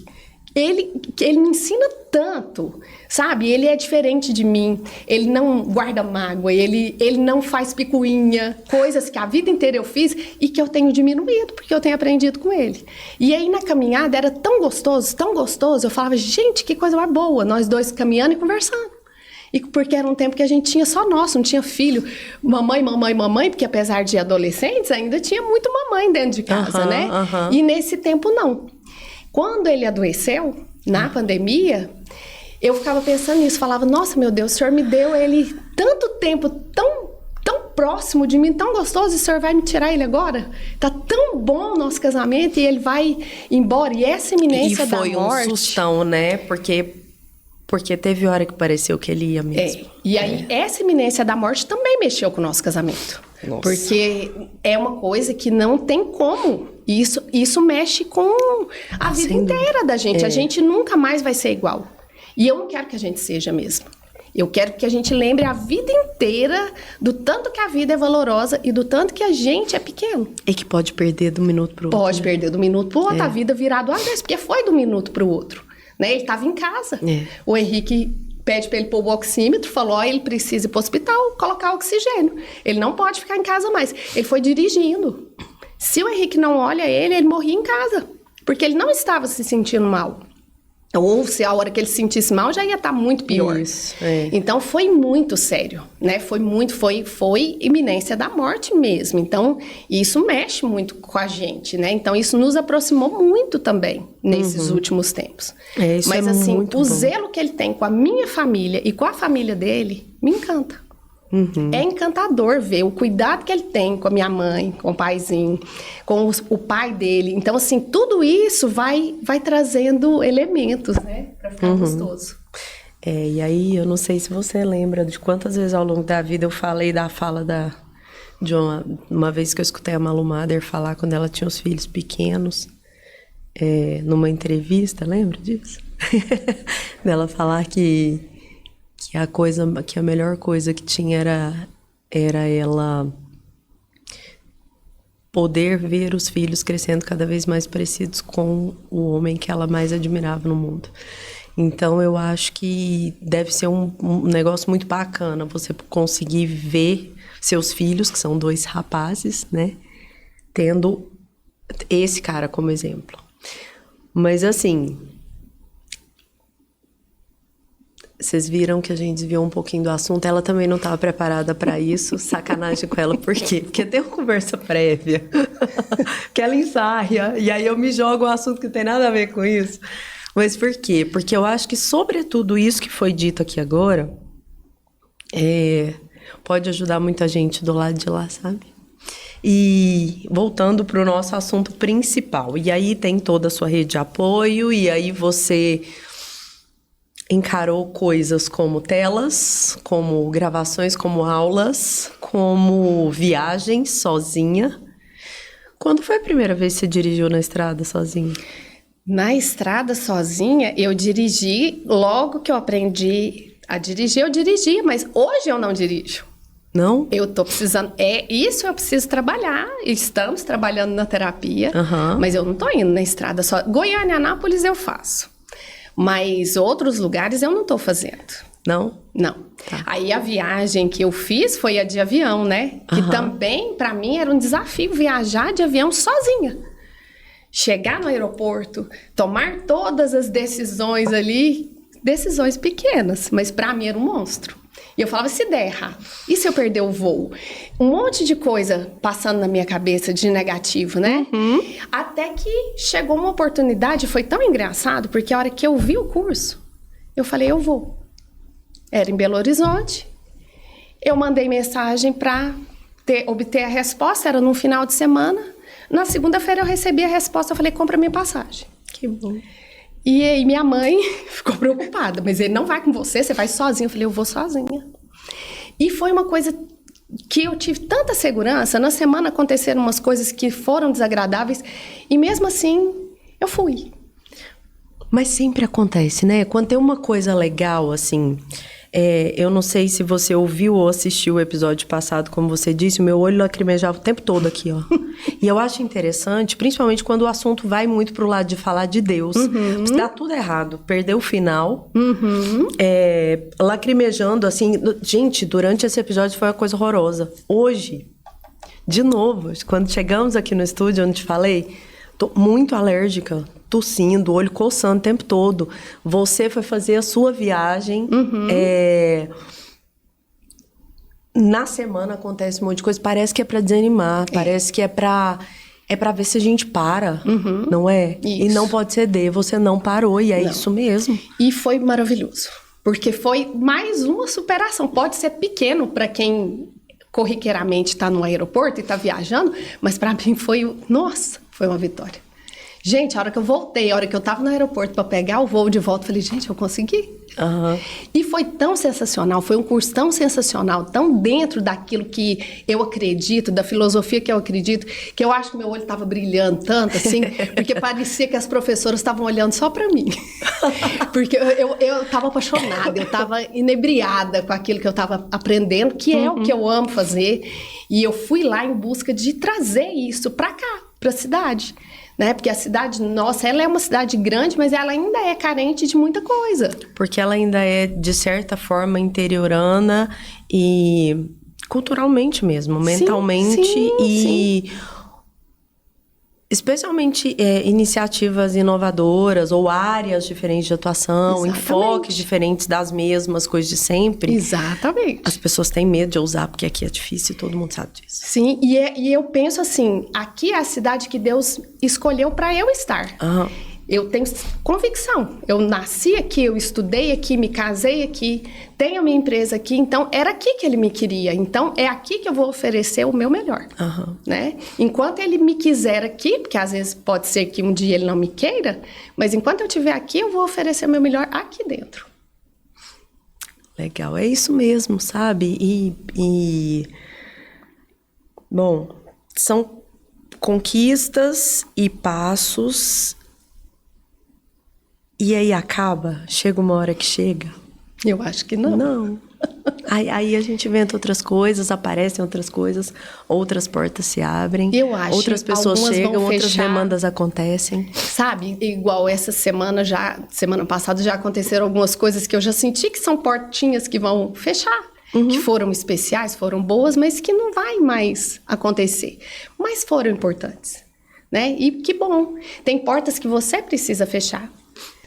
ele me ensina tanto, sabe? Ele é diferente de mim, ele não guarda mágoa, ele não faz picuinha, coisas que a vida inteira eu fiz e que eu tenho diminuído, porque eu tenho aprendido com ele. E aí na caminhada era tão gostoso, eu falava, gente, que coisa mais boa, nós dois caminhando e conversando. E porque era um tempo que a gente tinha só nós, não tinha filho. Mamãe, porque apesar de adolescentes, ainda tinha muito mamãe dentro de casa, né? E nesse tempo, não. Quando ele adoeceu, na pandemia, eu ficava pensando nisso. Falava, nossa, meu Deus, o Senhor me deu ele tanto tempo, tão próximo de mim, tão gostoso, e o Senhor vai me tirar ele agora? Tá tão bom o nosso casamento e ele vai embora. E essa iminência da morte... E foi um sustão, né? Porque teve hora que pareceu que ele ia mesmo. E aí, essa iminência da morte também mexeu com o nosso casamento. Nossa. Porque é uma coisa que não tem como. Isso mexe com a vida inteira da gente. A gente nunca mais vai ser igual. E eu não quero que a gente seja mesmo. Eu quero que a gente lembre a vida inteira do tanto que a vida é valorosa e do tanto que a gente é pequeno. E que pode perder de um minuto pro outro. Pode perder de um minuto pro outro. A vida virar do avesso, porque foi de um minuto pro outro. Né? Ele estava em casa. O Henrique pede para ele pôr o oxímetro, falou, ele precisa ir para o hospital, colocar oxigênio. Ele não pode ficar em casa mais. Ele foi dirigindo. Se o Henrique não olha ele morria em casa, porque ele não estava se sentindo mal. Ou se a hora que ele se sentisse mal, já ia estar muito pior. Isso, Então, foi muito sério, né? Foi iminência da morte mesmo. Então, isso mexe muito com a gente, né? Então, isso nos aproximou muito também nesses últimos tempos. Isso Mas, é assim, muito o bom. zelo que ele tem com a minha família e com a família dele, me encanta. É encantador ver o cuidado que ele tem com a minha mãe, com o paizinho, com o pai dele. Então, assim, tudo isso vai trazendo elementos, né? Pra ficar gostoso. E aí, eu não sei se você lembra de quantas vezes ao longo da vida eu falei da fala de uma vez que eu escutei a Malu Mader falar quando ela tinha os filhos pequenos, numa entrevista, lembra disso? Dela falar que a melhor coisa que tinha era ela poder ver os filhos crescendo cada vez mais parecidos com o homem que ela mais admirava no mundo. Então, eu acho que deve ser um negócio muito bacana você conseguir ver seus filhos, que são 2 rapazes, né? Tendo esse cara como exemplo. Mas, assim, vocês viram que a gente desviou um pouquinho do assunto. Ela também não estava preparada para isso. Sacanagem com ela. Por quê? Porque tem uma conversa prévia. Que ela ensaia. E aí eu me jogo um assunto que não tem nada a ver com isso. Mas por quê? Porque eu acho que, sobretudo, isso que foi dito aqui agora pode ajudar muita gente do lado de lá, sabe? E voltando para o nosso assunto principal. E aí tem toda a sua rede de apoio, e aí você encarou coisas como telas, como gravações, como aulas, como viagens sozinha. Quando foi a primeira vez que você dirigiu na estrada sozinha? Na estrada sozinha, eu dirigi, logo que eu aprendi a dirigir, eu dirigia, mas hoje eu não dirijo. Não? Eu tô precisando, isso eu preciso trabalhar, estamos trabalhando na terapia, mas eu não tô indo na estrada só. Goiânia, Anápolis eu faço, mas outros lugares eu não tô fazendo. Não? Não. Tá. Aí a viagem que eu fiz foi a de avião, né? Que também, pra mim, era um desafio viajar de avião sozinha. Chegar no aeroporto, tomar todas as decisões ali, decisões pequenas, mas pra mim era um monstro. E eu falava, se der errado, e se eu perder o voo? Um monte de coisa passando na minha cabeça de negativo, né? Até que chegou uma oportunidade, foi tão engraçado, porque a hora que eu vi o curso, eu falei, eu vou. Era em Belo Horizonte, eu mandei mensagem para obter a resposta, era num final de semana. Na segunda-feira eu recebi a resposta, eu falei, compra minha passagem. Que bom. E aí minha mãe ficou preocupada, mas ele não vai com você, você vai sozinha. Eu falei, eu vou sozinha. E foi uma coisa que eu tive tanta segurança, na semana aconteceram umas coisas que foram desagradáveis, e mesmo assim, eu fui. Mas sempre acontece, né? Quando tem uma coisa legal, assim... eu não sei se você ouviu ou assistiu o episódio passado, como você disse, o meu olho lacrimejava o tempo todo aqui, ó. E eu acho interessante, principalmente quando o assunto vai muito pro lado de falar de Deus. Dá tudo errado, perdeu o final. Lacrimejando, assim... Gente, durante esse episódio foi uma coisa horrorosa. Hoje, de novo, quando chegamos aqui no estúdio, onde te falei, tô muito alérgica, tossindo, olho coçando o tempo todo. Você foi fazer a sua viagem. Na semana acontece um monte de coisa. Parece que é pra desanimar. Parece que é pra ver se a gente para. Não é? Isso. E não pode ceder. Você não parou. E é isso mesmo. E foi maravilhoso. Porque foi mais uma superação. Pode ser pequeno para quem corriqueiramente está no aeroporto e está viajando. Mas para mim foi... Nossa, foi uma vitória. Gente, a hora que eu voltei, a hora que eu tava no aeroporto para pegar o voo de volta, eu falei, gente, eu consegui. E foi tão sensacional, foi um curso tão sensacional, tão dentro daquilo que eu acredito, da filosofia que eu acredito, que eu acho que meu olho tava brilhando tanto, assim, porque parecia que as professoras estavam olhando só para mim. Porque eu tava apaixonada, eu tava inebriada com aquilo que eu tava aprendendo, que é o que eu amo fazer. E eu fui lá em busca de trazer isso para cá, para a cidade. Né? Porque a cidade nossa, ela é uma cidade grande, mas ela ainda é carente de muita coisa. Porque ela ainda é, de certa forma, interiorana e culturalmente mesmo, mentalmente. Sim. Especialmente iniciativas inovadoras ou áreas diferentes de atuação, enfoques diferentes das mesmas coisas de sempre. Exatamente. As pessoas têm medo de usar, porque aqui é difícil e todo mundo sabe disso. Sim, e eu penso assim, aqui é a cidade que Deus escolheu para eu estar. Eu tenho convicção. Eu nasci aqui, eu estudei aqui, me casei aqui, tenho minha empresa aqui. Então, era aqui que ele me queria. Então, é aqui que eu vou oferecer o meu melhor. Né? Enquanto ele me quiser aqui, porque às vezes pode ser que um dia ele não me queira, mas enquanto eu estiver aqui, eu vou oferecer o meu melhor aqui dentro. Legal, é isso mesmo, sabe? Bom, são conquistas e passos E aí acaba? Chega uma hora que chega? Eu acho que não. Não. Aí a gente inventa outras coisas, aparecem outras coisas, outras portas se abrem, Eu acho, outras pessoas algumas chegam, vão outras fechar. demandas acontecem. Sabe, igual essa semana semana passada já aconteceram algumas coisas que eu já senti que são portinhas que vão fechar. Que foram especiais, foram boas, mas que não vai mais acontecer. Mas foram importantes, né? E que bom. Tem portas que você precisa fechar.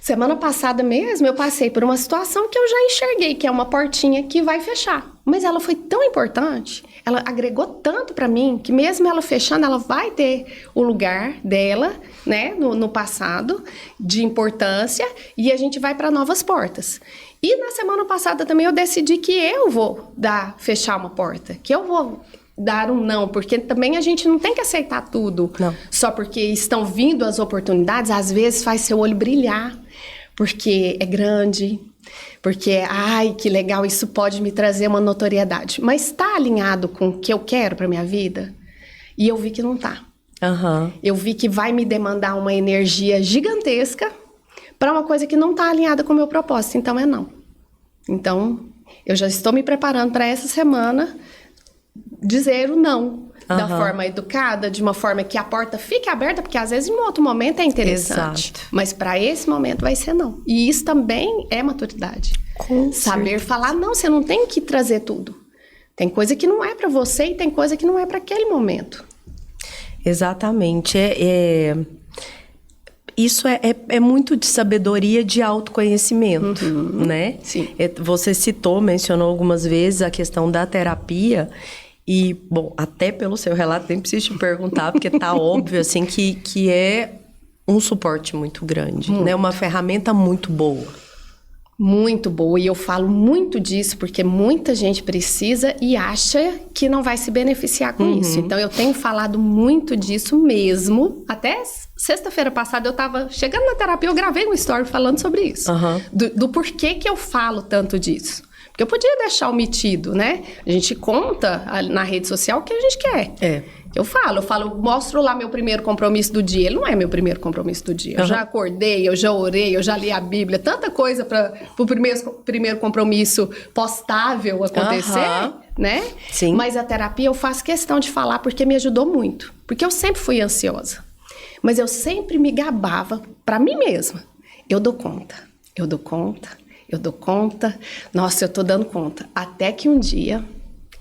Semana passada mesmo, eu passei por uma situação que eu já enxerguei, que é uma portinha que vai fechar. Mas ela foi tão importante, ela agregou tanto pra mim, que mesmo ela fechando, ela vai ter o lugar dela, né, no passado, de importância, e a gente vai para novas portas. E na semana passada também eu decidi que eu vou fechar uma porta, que eu vou dar um não, porque também a gente não tem que aceitar tudo. Não. Só porque estão vindo as oportunidades, às vezes faz seu olho brilhar, porque é grande, porque, ai, que legal, isso pode me trazer uma notoriedade. Mas está alinhado com o que eu quero para minha vida? E eu vi que não tá. Eu vi que vai me demandar uma energia gigantesca para uma coisa que não está alinhada com o meu propósito, então é não. Então, eu já estou me preparando para essa semana dizer o não. Da forma educada, de uma forma que a porta fique aberta, porque às vezes em um outro momento é interessante. Exato. Mas para esse momento vai ser não. E isso também é maturidade. Saber falar, não, você não tem que trazer tudo. Tem coisa que não é para você e tem coisa que não é para aquele momento. Exatamente. Isso é muito de sabedoria, de autoconhecimento, né? Sim. Você mencionou algumas vezes a questão da terapia. E, bom, até pelo seu relato, nem preciso te perguntar, porque tá óbvio, assim, que é um suporte muito grande, né? Uma ferramenta muito boa. Muito boa, e eu falo muito disso porque muita gente precisa e acha que não vai se beneficiar com isso. Então, eu tenho falado muito disso mesmo. Até sexta-feira passada, eu tava chegando na terapia, eu gravei um story falando sobre isso. Do porquê que eu falo tanto disso. Porque eu podia deixar omitido, né? A gente conta na rede social o que a gente quer. Eu mostro lá meu primeiro compromisso do dia. Ele não é meu primeiro compromisso do dia. Eu já acordei, eu já orei, eu já li a Bíblia. Tanta coisa para o primeiro compromisso postável acontecer, né? Sim. Mas a terapia eu faço questão de falar porque me ajudou muito. Porque eu sempre fui ansiosa. Mas eu sempre me gabava para mim mesma. Eu dou conta. Nossa, eu tô dando conta. Até que um dia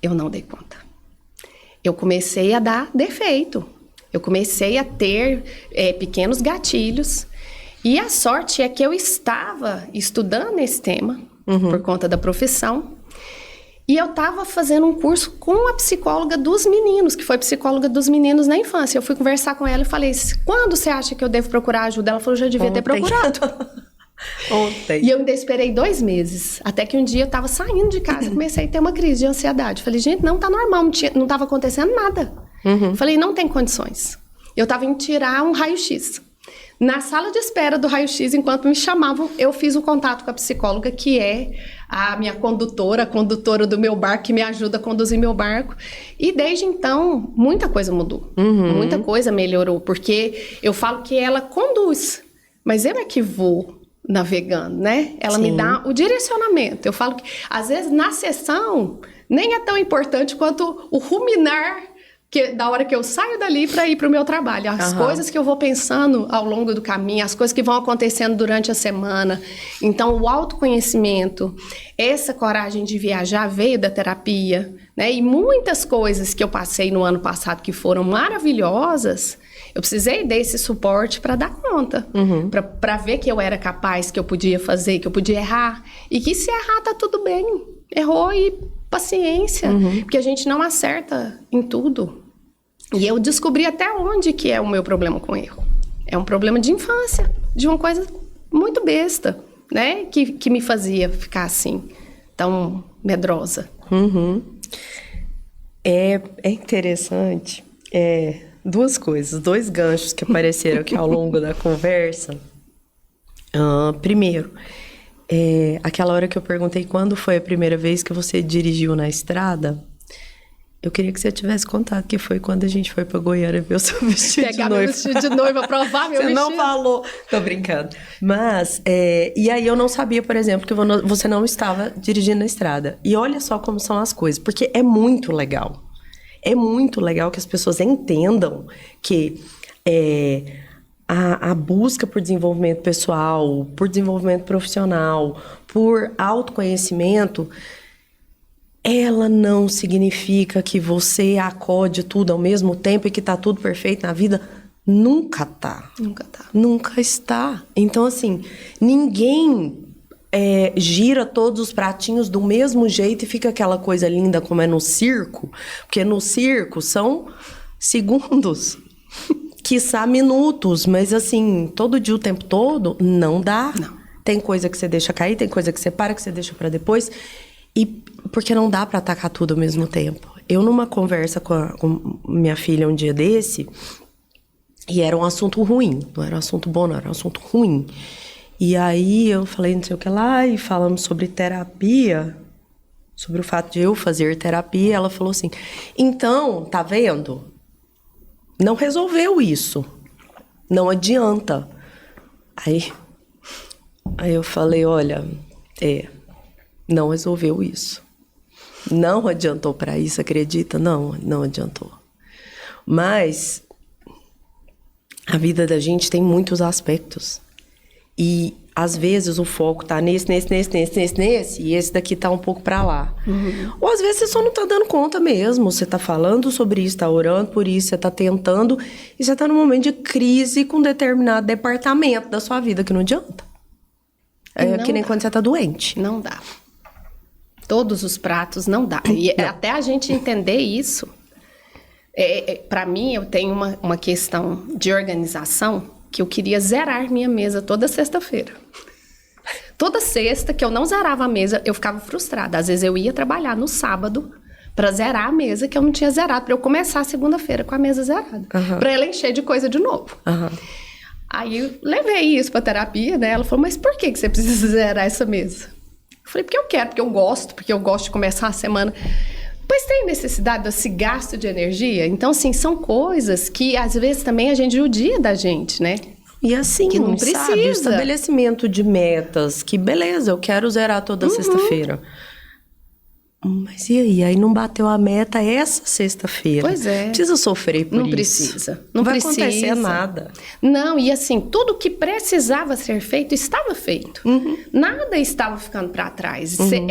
eu não dei conta. Eu comecei a dar defeito. Eu comecei a ter pequenos gatilhos. E a sorte é que eu estava estudando esse tema por conta da profissão. E eu estava fazendo um curso com a psicóloga dos meninos, que foi psicóloga dos meninos na infância. Eu fui conversar com ela e falei, quando você acha que eu devo procurar ajuda? Ela falou, já devia ter procurado. Ontem. E eu ainda esperei 2 meses. Até que um dia eu tava saindo de casa, comecei a ter uma crise de ansiedade. Falei, gente, não tá normal, não tava acontecendo nada. Falei, não tem condições. Eu tava indo tirar um raio-x. Na sala de espera do raio-x, enquanto me chamavam, eu fiz o contato com a psicóloga, que é a minha condutora, a condutora do meu barco, que me ajuda a conduzir meu barco. E desde então, muita coisa mudou. Muita coisa melhorou, porque eu falo que ela conduz, mas eu é que vou navegando, né? Ela me dá o direcionamento. Eu falo que, às vezes, na sessão, nem é tão importante quanto o ruminar da hora que eu saio dali para ir para o meu trabalho. As coisas que eu vou pensando ao longo do caminho, as coisas que vão acontecendo durante a semana. Então, o autoconhecimento, essa coragem de viajar veio da terapia, né? E muitas coisas que eu passei no ano passado que foram maravilhosas, eu precisei desse suporte para dar conta, para ver que eu era capaz, que eu podia fazer, que eu podia errar. E que se errar, tá tudo bem. Errou e paciência, porque a gente não acerta em tudo. E eu descobri até onde que é o meu problema com erro. É um problema de infância, de uma coisa muito besta, né? Que me fazia ficar assim, tão medrosa. É interessante. Duas coisas, 2 ganchos que apareceram aqui ao longo da conversa. Primeiro, aquela hora que eu perguntei quando foi a primeira vez que você dirigiu na estrada, Eu queria que você tivesse contado que foi quando a gente foi pra Goiânia ver o seu vestido Pegar de meu noiva. vestido de noiva, provar meu Você vestido. não falou. Tô brincando. Mas, e aí eu não sabia, por exemplo, que você não estava dirigindo na estrada. E olha só como são as coisas, porque é muito legal. É muito legal que as pessoas entendam que a busca por desenvolvimento pessoal, por desenvolvimento profissional, por autoconhecimento, ela não significa que você acode tudo ao mesmo tempo e que tá tudo perfeito na vida. Nunca tá. Nunca tá. Nunca está. Então, assim, ninguém gira todos os pratinhos do mesmo jeito e fica aquela coisa linda como é no circo. Porque no circo são segundos, quiçá minutos. Mas, assim, todo dia, o tempo todo, não dá. Não. Tem coisa que você deixa cair, tem coisa que você para, que você deixa pra depois. E porque não dá pra atacar tudo ao mesmo tempo. Eu, numa conversa com minha filha um dia desse, e era um assunto ruim, não era um assunto bom, não, era um assunto ruim. E aí eu falei não sei o que lá, e falamos sobre terapia, sobre o fato de eu fazer terapia. Ela falou assim, então, tá vendo? Não resolveu isso. Não adianta. Aí eu falei, olha, não resolveu isso. Não adiantou pra isso, acredita? Não adiantou. Mas a vida da gente tem muitos aspectos. E, às vezes, o foco tá nesse, e esse daqui tá um pouco pra lá. Uhum. Ou, às vezes, você só não tá dando conta mesmo. Você tá falando sobre isso, tá orando por isso, você tá tentando, e você tá num momento de crise com um determinado departamento da sua vida, que não adianta. É que nem quando você tá doente. Não dá. Todos os pratos não dá. E até a gente entender isso... para mim, eu tenho uma questão de organização que eu queria zerar minha mesa toda sexta-feira. Toda sexta que eu não zerava a mesa, eu ficava frustrada. Às vezes eu ia trabalhar no sábado para zerar a mesa que eu não tinha zerado, para eu começar a segunda-feira com a mesa zerada. Uhum. Para ela encher de coisa de novo. Uhum. Aí eu levei isso para terapia, né? Ela falou, mas por que você precisa zerar essa mesa? Eu falei, porque eu quero, porque eu gosto de começar a semana... Pois tem necessidade desse gasto de energia? Então, assim, são coisas que, às vezes, também a gente judia da gente, né? E assim, que não precisa. Sabe, o estabelecimento de metas, que beleza, eu quero zerar toda sexta-feira. Mas e aí? Aí não bateu a meta essa sexta-feira. Pois é. Precisa sofrer por isso. Não precisa. Não vai precisa. acontecer nada. Não, e assim, tudo que precisava ser feito, estava feito. Uhum. Nada estava ficando para trás. Uhum.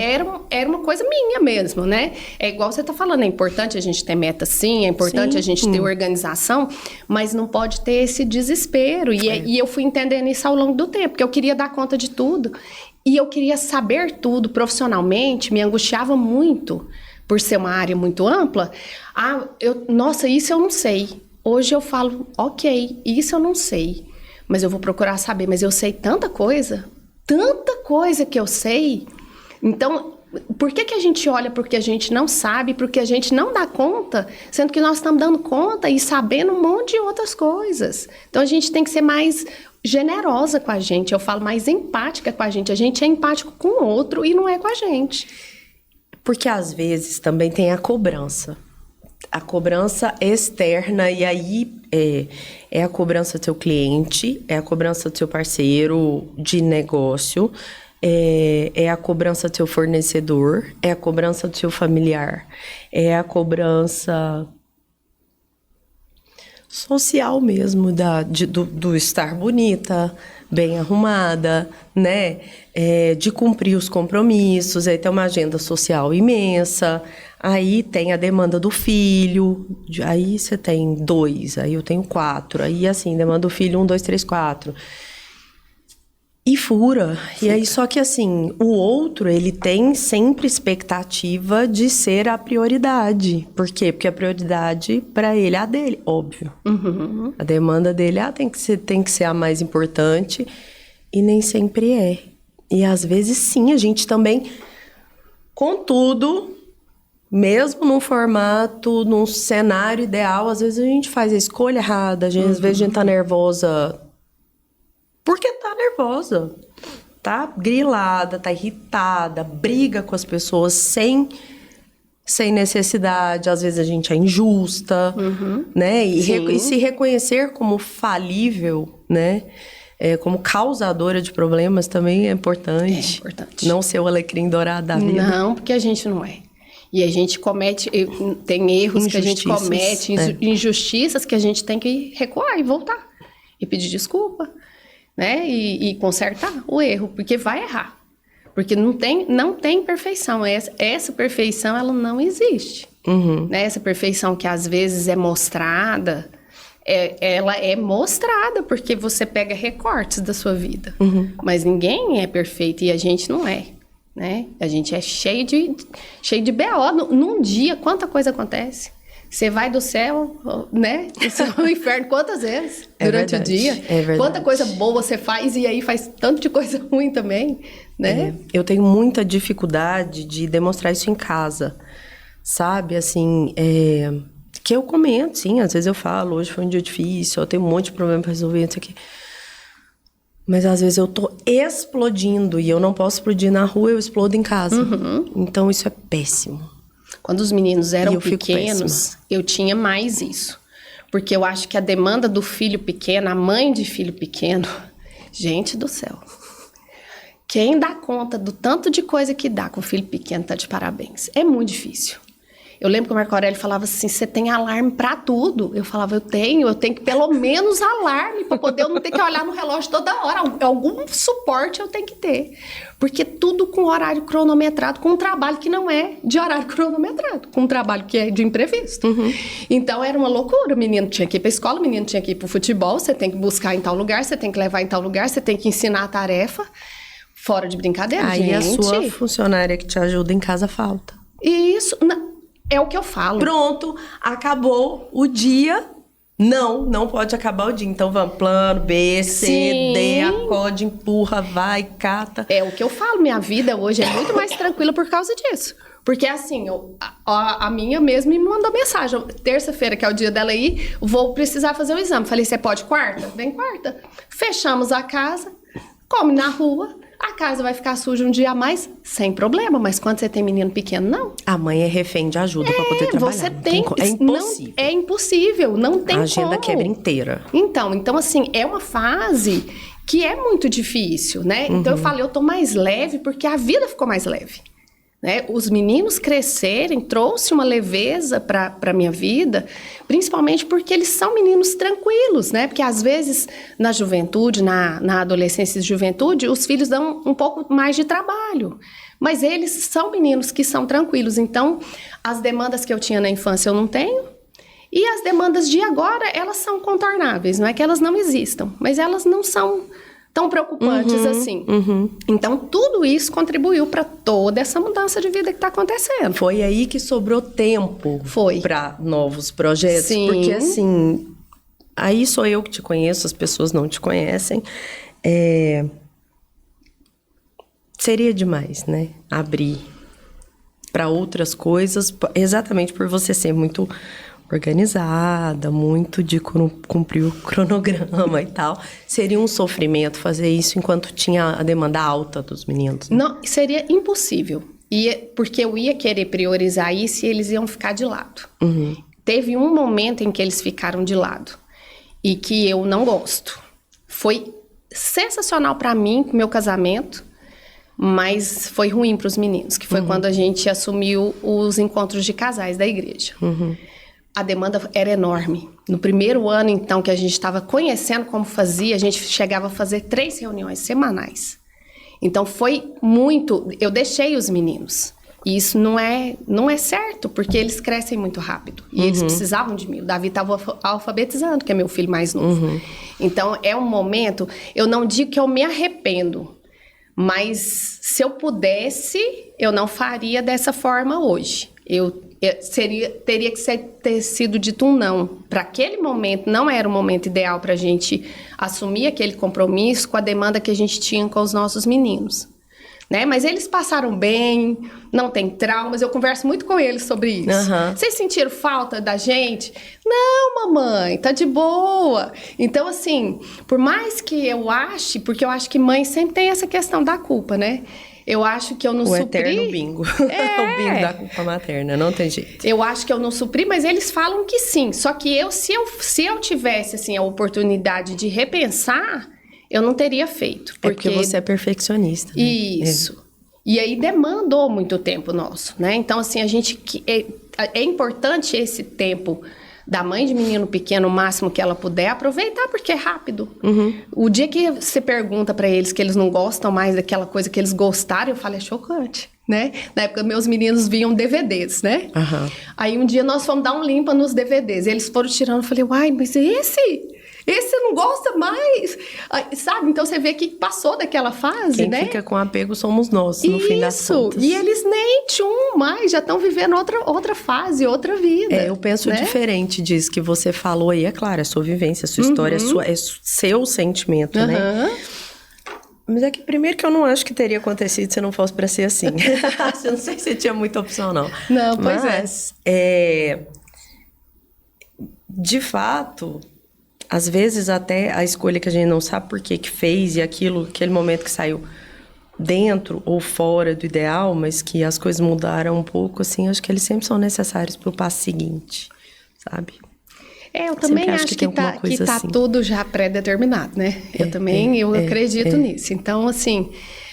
Era uma coisa minha mesmo, né? É igual você tá falando, é importante a gente ter meta sim, é importante a gente ter organização, mas não pode ter esse desespero. E eu fui entendendo isso ao longo do tempo, porque eu queria dar conta de tudo. E eu queria saber tudo profissionalmente, me angustiava muito por ser uma área muito ampla. Nossa, isso eu não sei. Hoje eu falo, ok, isso eu não sei, mas eu vou procurar saber. Mas eu sei tanta coisa que eu sei. Então, por que a gente olha porque a gente não sabe, porque a gente não dá conta, sendo que nós estamos dando conta e sabendo um monte de outras coisas. Então, a gente tem que ser mais... generosa com a gente, eu falo mais empática com a gente é empático com o outro e não é com a gente. Porque às vezes também tem a cobrança externa, e aí é a cobrança do seu cliente, é a cobrança do seu parceiro de negócio, é a cobrança do seu fornecedor, é a cobrança do seu familiar, é a cobrança... social mesmo, do estar bonita, bem arrumada, né? De cumprir os compromissos, aí tem uma agenda social imensa, aí tem a demanda do filho, aí você tem 2, aí eu tenho 4, aí assim, demanda do filho 1, 2, 3, 4... E fura. E aí, só que assim, o outro, ele tem sempre expectativa de ser a prioridade. Por quê? Porque a prioridade, pra ele, é a dele, óbvio. Uhum. A demanda dele tem que ser a mais importante, e nem sempre é. E às vezes, sim, a gente também, contudo, mesmo num formato, num cenário ideal, às vezes a gente faz a escolha errada, às vezes a gente tá nervosa... porque tá nervosa, tá grilada, tá irritada, briga com as pessoas sem sem necessidade, às vezes a gente é injusta, né? E se reconhecer como falível, né? Como causadora de problemas também é importante. É importante. Não ser o alecrim dourado da vida. Não, porque a gente não é. E a gente comete, tem erros que a gente comete, injustiças que a gente tem que recuar e voltar. E pedir desculpa, né? E consertar o erro, porque vai errar. Porque não tem perfeição. Essa perfeição, ela não existe. Né? Essa perfeição que às vezes é mostrada, ela é mostrada porque você pega recortes da sua vida. Mas ninguém é perfeito e a gente não é. Né? A gente é cheio de BO. Num dia, quanta coisa acontece. Você vai do céu, né? Do céu ao inferno quantas vezes durante o dia? É verdade. Quanta coisa boa você faz e aí faz tanto de coisa ruim também, né? Eu tenho muita dificuldade de demonstrar isso em casa, sabe? Assim, que eu comento, sim. Às vezes eu falo, hoje foi um dia difícil, eu tenho um monte de problema pra resolver, isso aqui. Mas às vezes eu tô explodindo e eu não posso explodir na rua, eu explodo em casa. Então isso é péssimo. Quando os meninos eram pequenos, eu tinha mais isso. Porque eu acho que a demanda do filho pequeno, a mãe de filho pequeno, gente do céu. Quem dá conta do tanto de coisa que dá com o filho pequeno tá de parabéns. É muito difícil. Eu lembro que o Marco Aurélio falava assim, você tem alarme pra tudo. Eu falava, eu tenho que pelo menos alarme pra poder eu não ter que olhar no relógio toda hora. Algum suporte eu tenho que ter. Porque tudo com horário cronometrado, com um trabalho que não é de horário cronometrado, com um trabalho que é de imprevisto. Então era uma loucura. O menino tinha que ir pra escola, o menino tinha que ir pro futebol, você tem que buscar em tal lugar, você tem que levar em tal lugar, você tem que ensinar a tarefa. Fora de brincadeira, Aí gente. a sua funcionária que te ajuda em casa falta. Isso, é o que eu falo. Pronto, acabou o dia. Não pode acabar o dia. Então vamos, plano B, C, D, acorde, empurra, vai, cata. É o que eu falo, minha vida hoje é muito mais tranquila por causa disso. Porque assim, a minha mesma me mandou mensagem. Terça-feira, que é o dia dela aí, vou precisar fazer o exame. Falei, você pode quarta? Vem quarta. Fechamos a casa, come na rua. A casa vai ficar suja um dia a mais, sem problema. Mas quando você tem menino pequeno, não. A mãe é refém de ajuda pra poder trabalhar. Você tem... É impossível. É impossível, não tem como. A agenda quebra inteira. Então assim, é uma fase que é muito difícil, né? Então eu falei, eu tô mais leve porque a vida ficou mais leve. Né? Os meninos crescerem trouxe uma leveza para minha vida, principalmente porque eles são meninos tranquilos, né? Porque às vezes na juventude, na adolescência e juventude, os filhos dão um pouco mais de trabalho. Mas eles são meninos que são tranquilos. Então, as demandas que eu tinha na infância eu não tenho. E as demandas de agora, elas são contornáveis. Não é que elas não existam, mas elas não são tão preocupantes assim. Então, tudo isso contribuiu para toda essa mudança de vida que está acontecendo. Foi aí que sobrou tempo para novos projetos. Sim. Porque, assim, aí sou eu que te conheço, as pessoas não te conhecem. Seria demais, né? Abrir para outras coisas, exatamente por você ser muito organizada, muito de cumprir o cronograma e tal. Seria um sofrimento fazer isso enquanto tinha a demanda alta dos meninos. Né? Não, seria impossível. Porque eu ia querer priorizar isso e eles iam ficar de lado. Teve um momento em que eles ficaram de lado e que eu não gosto. Foi sensacional para mim, meu casamento, mas foi ruim para os meninos, que foi quando a gente assumiu os encontros de casais da igreja. A demanda era enorme. No primeiro ano, então, que a gente estava conhecendo como fazia, a gente chegava a fazer 3 reuniões semanais. Então, foi muito... Eu deixei os meninos. E isso não é certo, porque eles crescem muito rápido. E eles precisavam de mim. O Davi estava alfabetizando, que é meu filho mais novo. Então, é um momento... Eu não digo que eu me arrependo, mas se eu pudesse, eu não faria dessa forma hoje. Teria que ter sido dito um não. Para aquele momento, não era o momento ideal para a gente assumir aquele compromisso com a demanda que a gente tinha com os nossos meninos. Né? Mas eles passaram bem, não tem traumas. Eu converso muito com eles sobre isso. Vocês sentiram falta da gente? Não, mamãe, tá de boa. Então, assim, por mais que eu ache, porque eu acho que mãe sempre tem essa questão da culpa, né? Eu acho que eu não o supri. eterno bingo. O bingo da culpa materna, não tem jeito. Eu acho que eu não supri, mas eles falam que sim. Só que se eu tivesse assim, a oportunidade de repensar, eu não teria feito. Porque você é perfeccionista, né? Isso. E aí demandou muito tempo nosso, né? Então, assim, é importante esse tempo da mãe de menino pequeno, o máximo que ela puder, aproveitar, porque é rápido. O dia que você pergunta pra eles que eles não gostam mais daquela coisa que eles gostaram, eu falo, é chocante, né? Na época, meus meninos viam DVDs, né? Aí, um dia, nós fomos dar um limpa nos DVDs. Eles foram tirando, eu falei, uai, mas esse você não gosta mais, sabe? Então, você vê que passou daquela fase, né? Quem fica com apego somos nós, no fim das contas. E eles nem tinham mais, já estão vivendo outra fase, outra vida. Eu penso diferente disso que você falou aí. É claro, é sua vivência, a sua história, é seu sentimento, né? Mas é que primeiro que eu não acho que teria acontecido se não fosse pra ser assim. Eu não sei se tinha muita opção, não. Não, pois de fato, às vezes até a escolha que a gente não sabe por que fez e aquele momento que saiu dentro ou fora do ideal, mas que as coisas mudaram um pouco, assim, acho que eles sempre são necessários pro passo seguinte, sabe? Eu também acho que tá assim. Tudo já pré-determinado, né? Eu acredito nisso. Então, assim,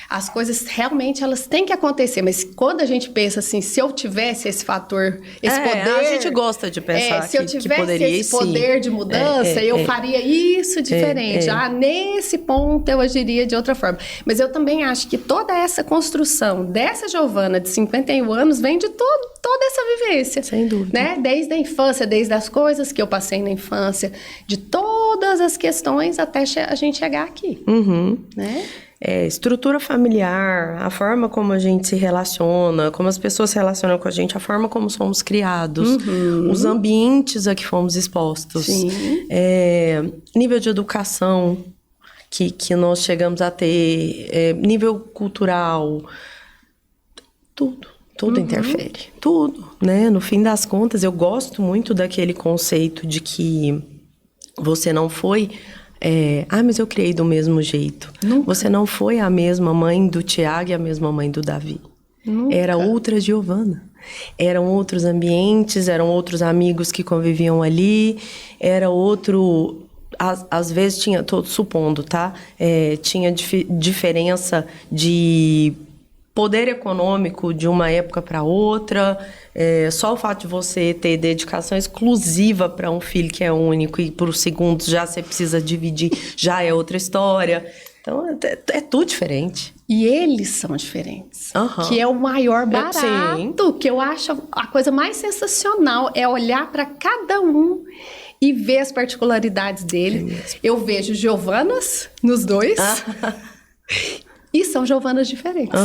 as coisas realmente elas têm que acontecer, mas quando a gente pensa assim, se eu tivesse esse fator, esse poder... A gente gosta de pensar se eu tivesse esse poder de mudança, eu faria isso diferente. Nesse ponto eu agiria de outra forma. Mas eu também acho que toda essa construção dessa Giovana de 51 anos vem de toda essa vivência. Sem dúvida. Né? Desde a infância, desde as coisas que eu passei na infância, de todas as questões até a gente chegar aqui. Né? Estrutura familiar, a forma como a gente se relaciona, como as pessoas se relacionam com a gente, a forma como somos criados, os ambientes a que fomos expostos, nível de educação que nós chegamos a ter, nível cultural, tudo interfere, tudo, né? No fim das contas, eu gosto muito daquele conceito de que você não foi... mas eu criei do mesmo jeito. Nunca. Você não foi a mesma mãe do Tiago e a mesma mãe do Davi. Nunca. Era outra Giovana. Eram outros ambientes, eram outros amigos que conviviam ali, era outro... Às vezes tinha, tô supondo, tá? Tinha diferença de poder econômico de uma época para outra. Só o fato de você ter dedicação exclusiva para um filho que é único e para o segundo já você precisa dividir, já é outra história. Então, é tudo diferente. E eles são diferentes. Que é o maior barato, que eu acho a coisa mais sensacional, é olhar para cada um e ver as particularidades dele. Eu vejo Giovanas nos dois. E são Giovanas diferentes.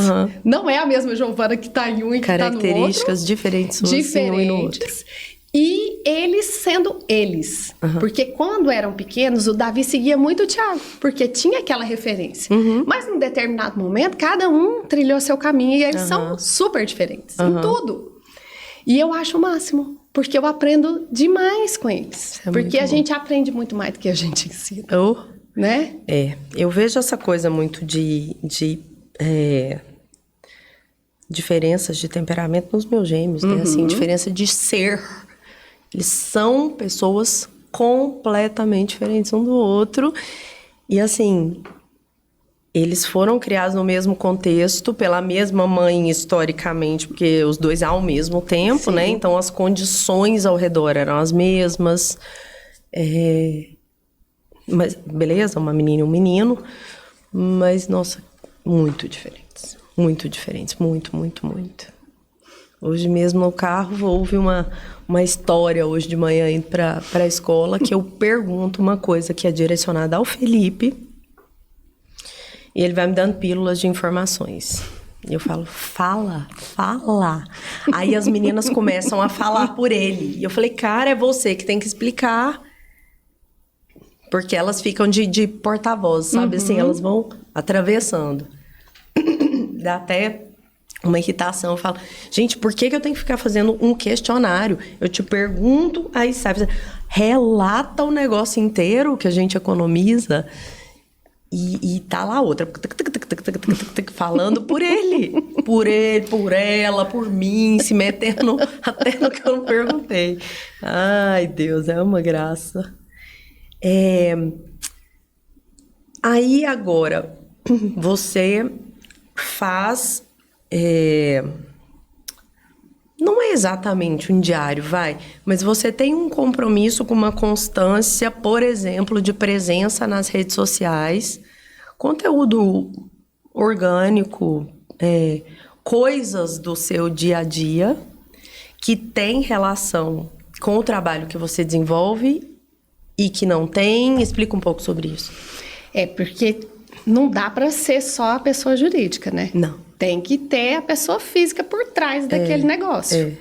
Não é a mesma Giovana que está em um e que está no outro. Características diferentes, um e no outro. E eles sendo eles. Porque quando eram pequenos, o Davi seguia muito o Tiago, porque tinha aquela referência. Mas num determinado momento, cada um trilhou seu caminho e eles são super diferentes em tudo. E eu acho o máximo, porque eu aprendo demais com eles. Porque a gente aprende muito mais do que a gente ensina. Né? Eu vejo essa coisa muito de diferenças de temperamento nos meus gêmeos, né? Assim, diferença de ser. Eles são pessoas completamente diferentes um do outro. E assim, eles foram criados no mesmo contexto, pela mesma mãe historicamente, porque os dois ao mesmo tempo, né? Então as condições ao redor eram as mesmas. Mas, beleza, uma menina e um menino, mas, nossa, muito diferentes. Muito diferentes, muito, muito, muito. Hoje mesmo no carro, houve uma história hoje de manhã indo para a escola, que eu pergunto uma coisa que é direcionada ao Felipe, e ele vai me dando pílulas de informações. E eu falo, fala. Aí as meninas começam a falar por ele. E eu falei, cara, é você que tem que explicar. Porque elas ficam de porta-voz, sabe? Assim, elas vão atravessando. Dá até uma irritação. Eu falo, gente, por que eu tenho que ficar fazendo um questionário? Eu te pergunto, aí sabe, relata o negócio inteiro que a gente economiza. E tá lá outra, falando por ele, por ela, por mim, se metendo até no que eu não perguntei. Ai, Deus, é uma graça. Aí agora, você faz... Não é exatamente um diário, mas você tem um compromisso com uma constância, por exemplo, de presença nas redes sociais, conteúdo orgânico, coisas do seu dia a dia que tem relação com o trabalho que você desenvolve e que não tem. Explica um pouco sobre isso. Porque não dá para ser só a pessoa jurídica, né? Não. Tem que ter a pessoa física por trás daquele negócio.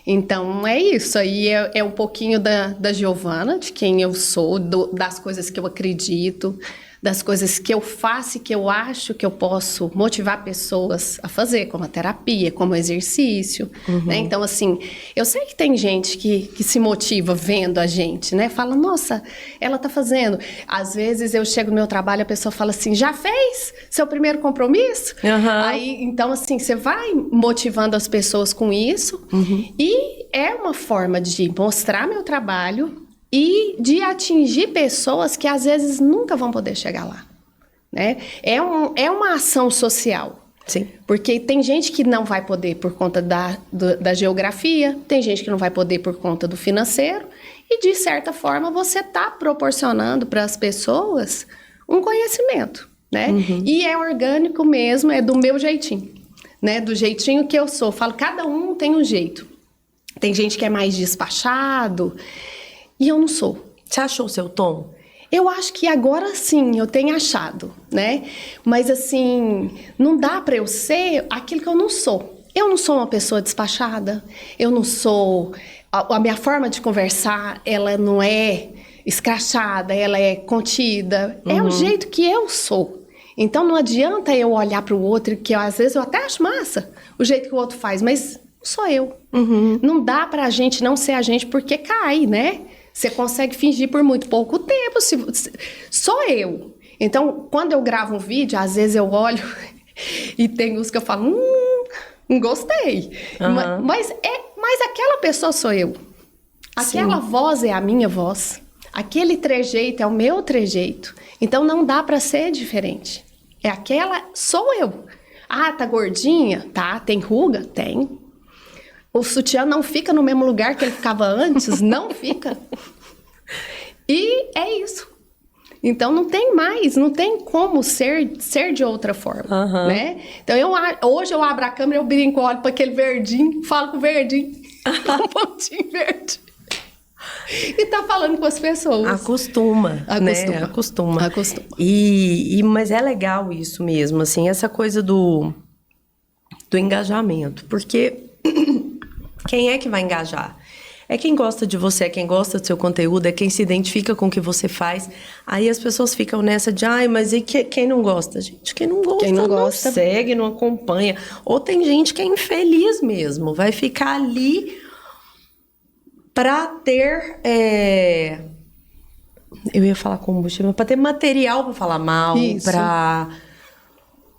Então, é isso. Aí é um pouquinho da Giovana, de quem eu sou, das coisas que eu acredito, das coisas que eu faço e que eu acho que eu posso motivar pessoas a fazer, como a terapia, como o exercício, né? Então, assim, eu sei que tem gente que se motiva vendo a gente, né? Fala, nossa, ela tá fazendo. Às vezes eu chego no meu trabalho e a pessoa fala assim, já fez seu primeiro compromisso? Aí, então, assim, você vai motivando as pessoas com isso e é uma forma de mostrar meu trabalho e de atingir pessoas que às vezes nunca vão poder chegar lá, né? É uma ação social. Sim. Porque tem gente que não vai poder por conta da geografia, tem gente que não vai poder por conta do financeiro, e de certa forma você está proporcionando para as pessoas um conhecimento, né? E é orgânico mesmo, é do meu jeitinho, né? Do jeitinho que eu sou. Falo, cada um tem um jeito. Tem gente que é mais despachado, e eu não sou. Você achou o seu tom? Eu acho que agora sim, eu tenho achado, né? Mas assim, não dá pra eu ser aquilo que eu não sou. Eu não sou uma pessoa despachada, eu não sou... A minha forma de conversar, ela não é escrachada, ela é contida. É o jeito que eu sou. Então não adianta eu olhar pro outro, que às vezes eu até acho massa o jeito que o outro faz, mas não sou eu. Não dá pra gente não ser a gente porque cai, né? Você consegue fingir por muito pouco tempo. Sou eu. Então, quando eu gravo um vídeo, às vezes eu olho e tem uns que eu falo, gostei. Mas aquela pessoa sou eu. Aquela voz é a minha voz. Aquele trejeito é o meu trejeito. Então, não dá pra ser diferente. Sou eu. Ah, tá gordinha? Tá. Tem ruga? Tem. O sutiã não fica no mesmo lugar que ele ficava antes? Não fica. E é isso. Então, não tem como ser de outra forma, né? Então, hoje eu abro a câmera, eu brinco, olho para aquele verdinho, falo com o verdinho, com um pontinho verde. E tá falando com as pessoas. Acostuma. Né? Acostuma. Mas é legal isso mesmo, assim, essa coisa do engajamento. Porque... Quem é que vai engajar? É quem gosta de você, é quem gosta do seu conteúdo, é quem se identifica com o que você faz. Aí as pessoas ficam nessa de, mas e quem não gosta? Gente, quem não gosta não segue, não acompanha. Ou tem gente que é infeliz mesmo, vai ficar ali pra ter... Eu ia falar combustível, pra ter material pra falar mal,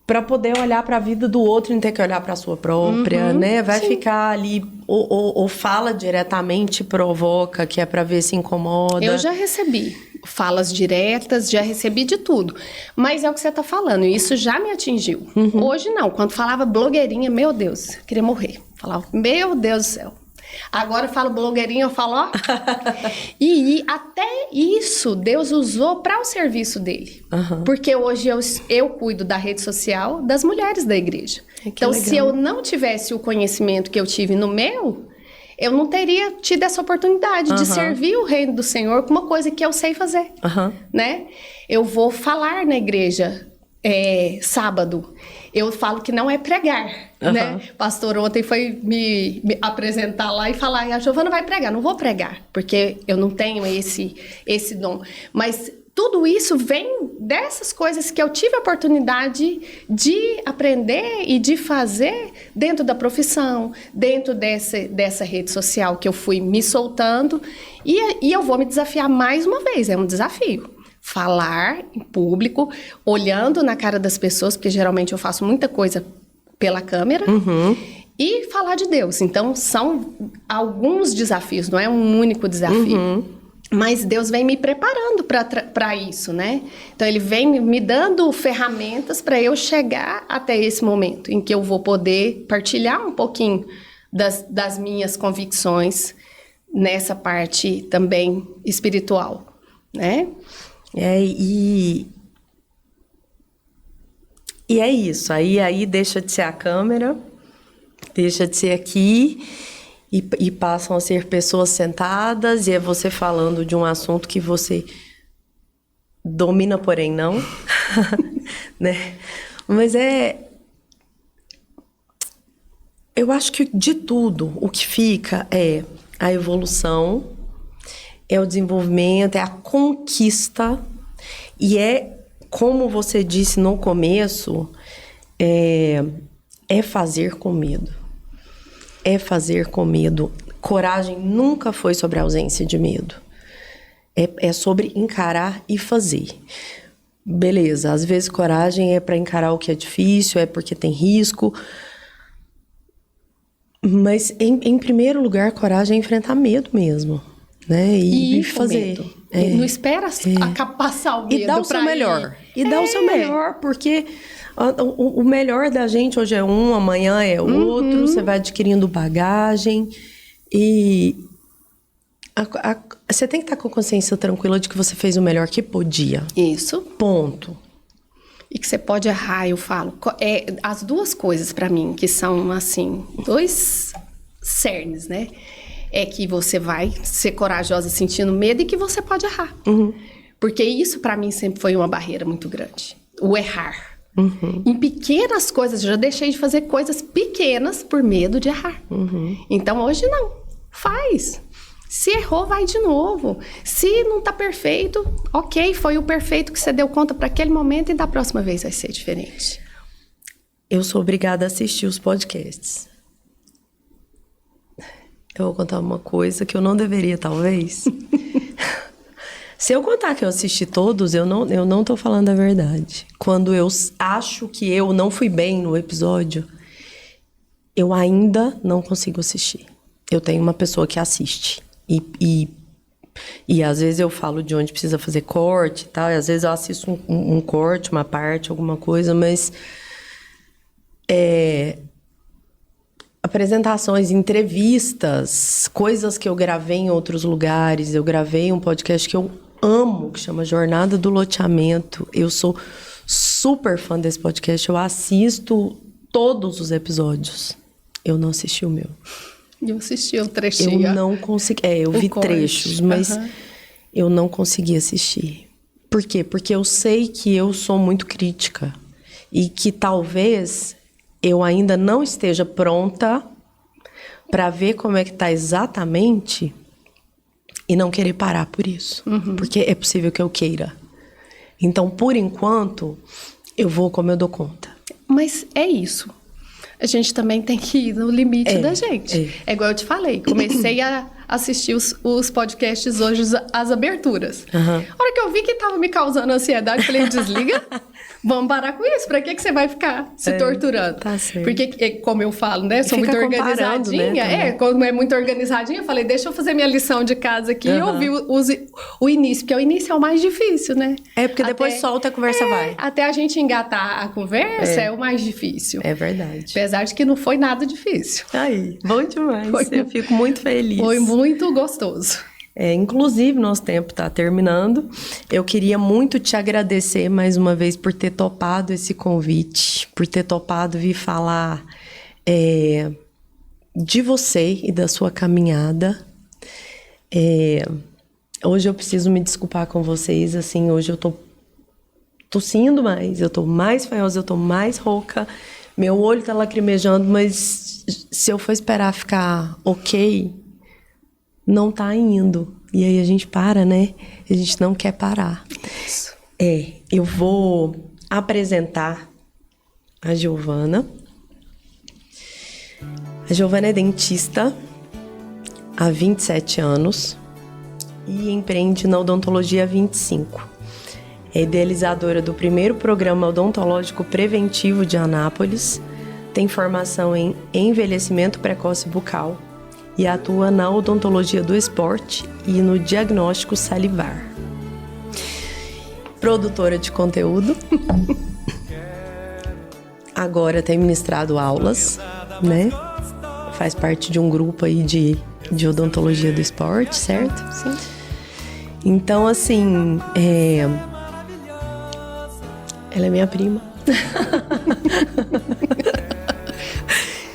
para poder olhar para a vida do outro e não ter que olhar para a sua própria, né? Vai ficar ali, ou fala diretamente, provoca, que é para ver se incomoda. Eu já recebi falas diretas, já recebi de tudo. Mas é o que você está falando, e isso já me atingiu. Hoje não, quando falava blogueirinha, meu Deus, eu queria morrer. Falava, meu Deus do céu. Agora eu falo blogueirinha, eu falo, ó. E até isso Deus usou para o serviço dele. Porque hoje eu cuido da rede social das mulheres da igreja. Então, legal. Se eu não tivesse o conhecimento que eu tive no meu, eu não teria tido essa oportunidade de servir o reino do Senhor com uma coisa que eu sei fazer. Né? Eu vou falar na igreja sábado. Eu falo que não é pregar, né? Pastor ontem foi me apresentar lá e falar, a Giovana vai pregar. Não vou pregar, porque eu não tenho esse dom. Mas tudo isso vem dessas coisas que eu tive a oportunidade de aprender e de fazer dentro da profissão, dentro dessa rede social que eu fui me soltando. E eu vou me desafiar mais uma vez, é um desafio. falar em público, olhando na cara das pessoas, porque geralmente eu faço muita coisa pela câmera, e falar de Deus. Então, são alguns desafios, não é um único desafio. Mas Deus vem me preparando para isso, né? Então, Ele vem me dando ferramentas para eu chegar até esse momento em que eu vou poder partilhar um pouquinho das minhas convicções nessa parte também espiritual, né? E é isso. Aí deixa de ser a câmera, deixa de ser aqui... E passam a ser pessoas sentadas e é você falando de um assunto que você domina, porém não, né? Mas eu acho que de tudo, o que fica é a evolução, é o desenvolvimento, é a conquista e como você disse no começo, é fazer com medo. É fazer com medo. Coragem nunca foi sobre a ausência de medo. É sobre encarar e fazer. Beleza, às vezes coragem é para encarar o que é difícil, é porque tem risco. Mas, em primeiro lugar, coragem é enfrentar medo mesmo. Né? E fazer. Não espera passar o medo. E dar o seu melhor. E dar o seu melhor, porque... O melhor da gente hoje é um, amanhã é outro. Você vai adquirindo bagagem. E você tem que estar com a consciência tranquila de que você fez o melhor que podia. Isso. Ponto. E que você pode errar, eu falo. As duas coisas pra mim, que são, assim, dois cernes, né? É que você vai ser corajosa sentindo medo e que você pode errar. Porque isso pra mim sempre foi uma barreira muito grande. O errar. Em pequenas coisas, eu já deixei de fazer coisas pequenas por medo de errar. Então hoje não, faz. Se errou, vai de novo. Se não tá perfeito, ok, foi o perfeito que você deu conta para aquele momento e da próxima vez vai ser diferente. Eu sou obrigada a assistir os podcasts. Eu vou contar uma coisa que eu não deveria, talvez. Se eu contar que eu assisti todos, eu não tô falando a verdade. Quando eu acho que eu não fui bem no episódio, eu ainda não consigo assistir. Eu tenho uma pessoa que assiste. E às vezes eu falo de onde precisa fazer corte e tal. E às vezes eu assisto um corte, uma parte, alguma coisa. Mas apresentações, entrevistas, coisas que eu gravei em outros lugares. Eu gravei um podcast que eu amo, que chama Jornada do Loteamento. Eu sou super fã desse podcast. Eu assisto todos os episódios. Eu não assisti o meu. Eu assisti um trechinho. Eu não consegui. Eu vi trechos, mas eu não consegui assistir. Por quê? Porque eu sei que eu sou muito crítica. E que talvez eu ainda não esteja pronta para ver como é que tá exatamente e não querer parar por isso. Porque é possível que eu queira. Então, por enquanto, eu vou como eu dou conta. Mas é isso. A gente também tem que ir no limite da gente. É igual eu te falei. Comecei a assistir os podcasts hoje, as aberturas. A hora que eu vi que tava me causando ansiedade, eu falei, desliga. Vamos parar com isso. Pra que você vai ficar se torturando? Tá certo. Porque, como eu falo, né? Sou muito organizadinha. Né, como é muito organizadinha, eu falei, deixa eu fazer minha lição de casa aqui e ouvir o início. Porque o início é o mais difícil, né? Porque depois solta, a conversa vai. Até a gente engatar a conversa é o mais difícil. É verdade. Apesar de que não foi nada difícil. Aí, bom demais. Eu fico muito feliz. Foi muito gostoso. Inclusive, nosso tempo está terminando. Eu queria muito te agradecer mais uma vez por ter topado esse convite, por ter topado vir falar de você e da sua caminhada. Hoje eu preciso me desculpar com vocês, assim, hoje eu tô tossindo mais, eu tô mais fanhosa, eu tô mais rouca, meu olho tá lacrimejando, mas se eu for esperar ficar ok, não tá indo. E aí a gente para, né? A gente não quer parar. Isso. Eu vou apresentar a Giovana. A Giovana é dentista há 27 anos e empreende na odontologia há 25. É idealizadora do primeiro programa odontológico preventivo de Anápolis, tem formação em envelhecimento precoce bucal e atua na odontologia do esporte e no diagnóstico salivar. Produtora de conteúdo. Agora tem ministrado aulas, né? Faz parte de um grupo aí de odontologia do esporte, certo? Sim. Então, assim, ela é minha prima.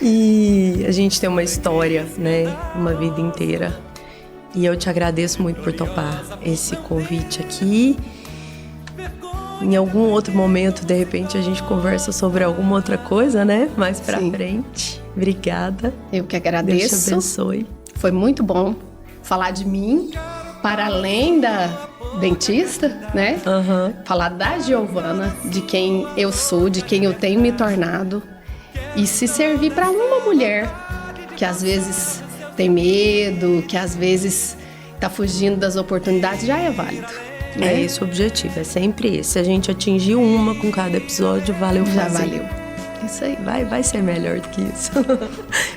E a gente tem uma história, né? Uma vida inteira. E eu te agradeço muito por topar esse convite aqui. Em algum outro momento, de repente, a gente conversa sobre alguma outra coisa, né? Mais pra frente. Obrigada. Eu que agradeço. Deus te abençoe. Foi muito bom falar de mim, para além da dentista, né? Falar da Giovana, de quem eu sou, de quem eu tenho me tornado. E se servir para uma mulher que às vezes tem medo, que às vezes tá fugindo das oportunidades, já é válido. Né? É esse o objetivo, é sempre esse. Se a gente atingir uma com cada episódio, valeu fazer. Já valeu. Isso aí. Vai ser melhor do que isso.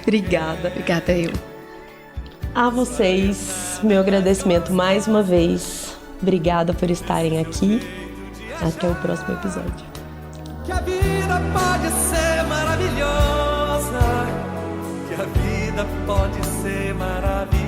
Obrigada. Obrigada eu. A vocês, meu agradecimento mais uma vez. Obrigada por estarem aqui. Até o próximo episódio. Que a vida pode ser maravilhosa, que a vida pode ser maravilhosa.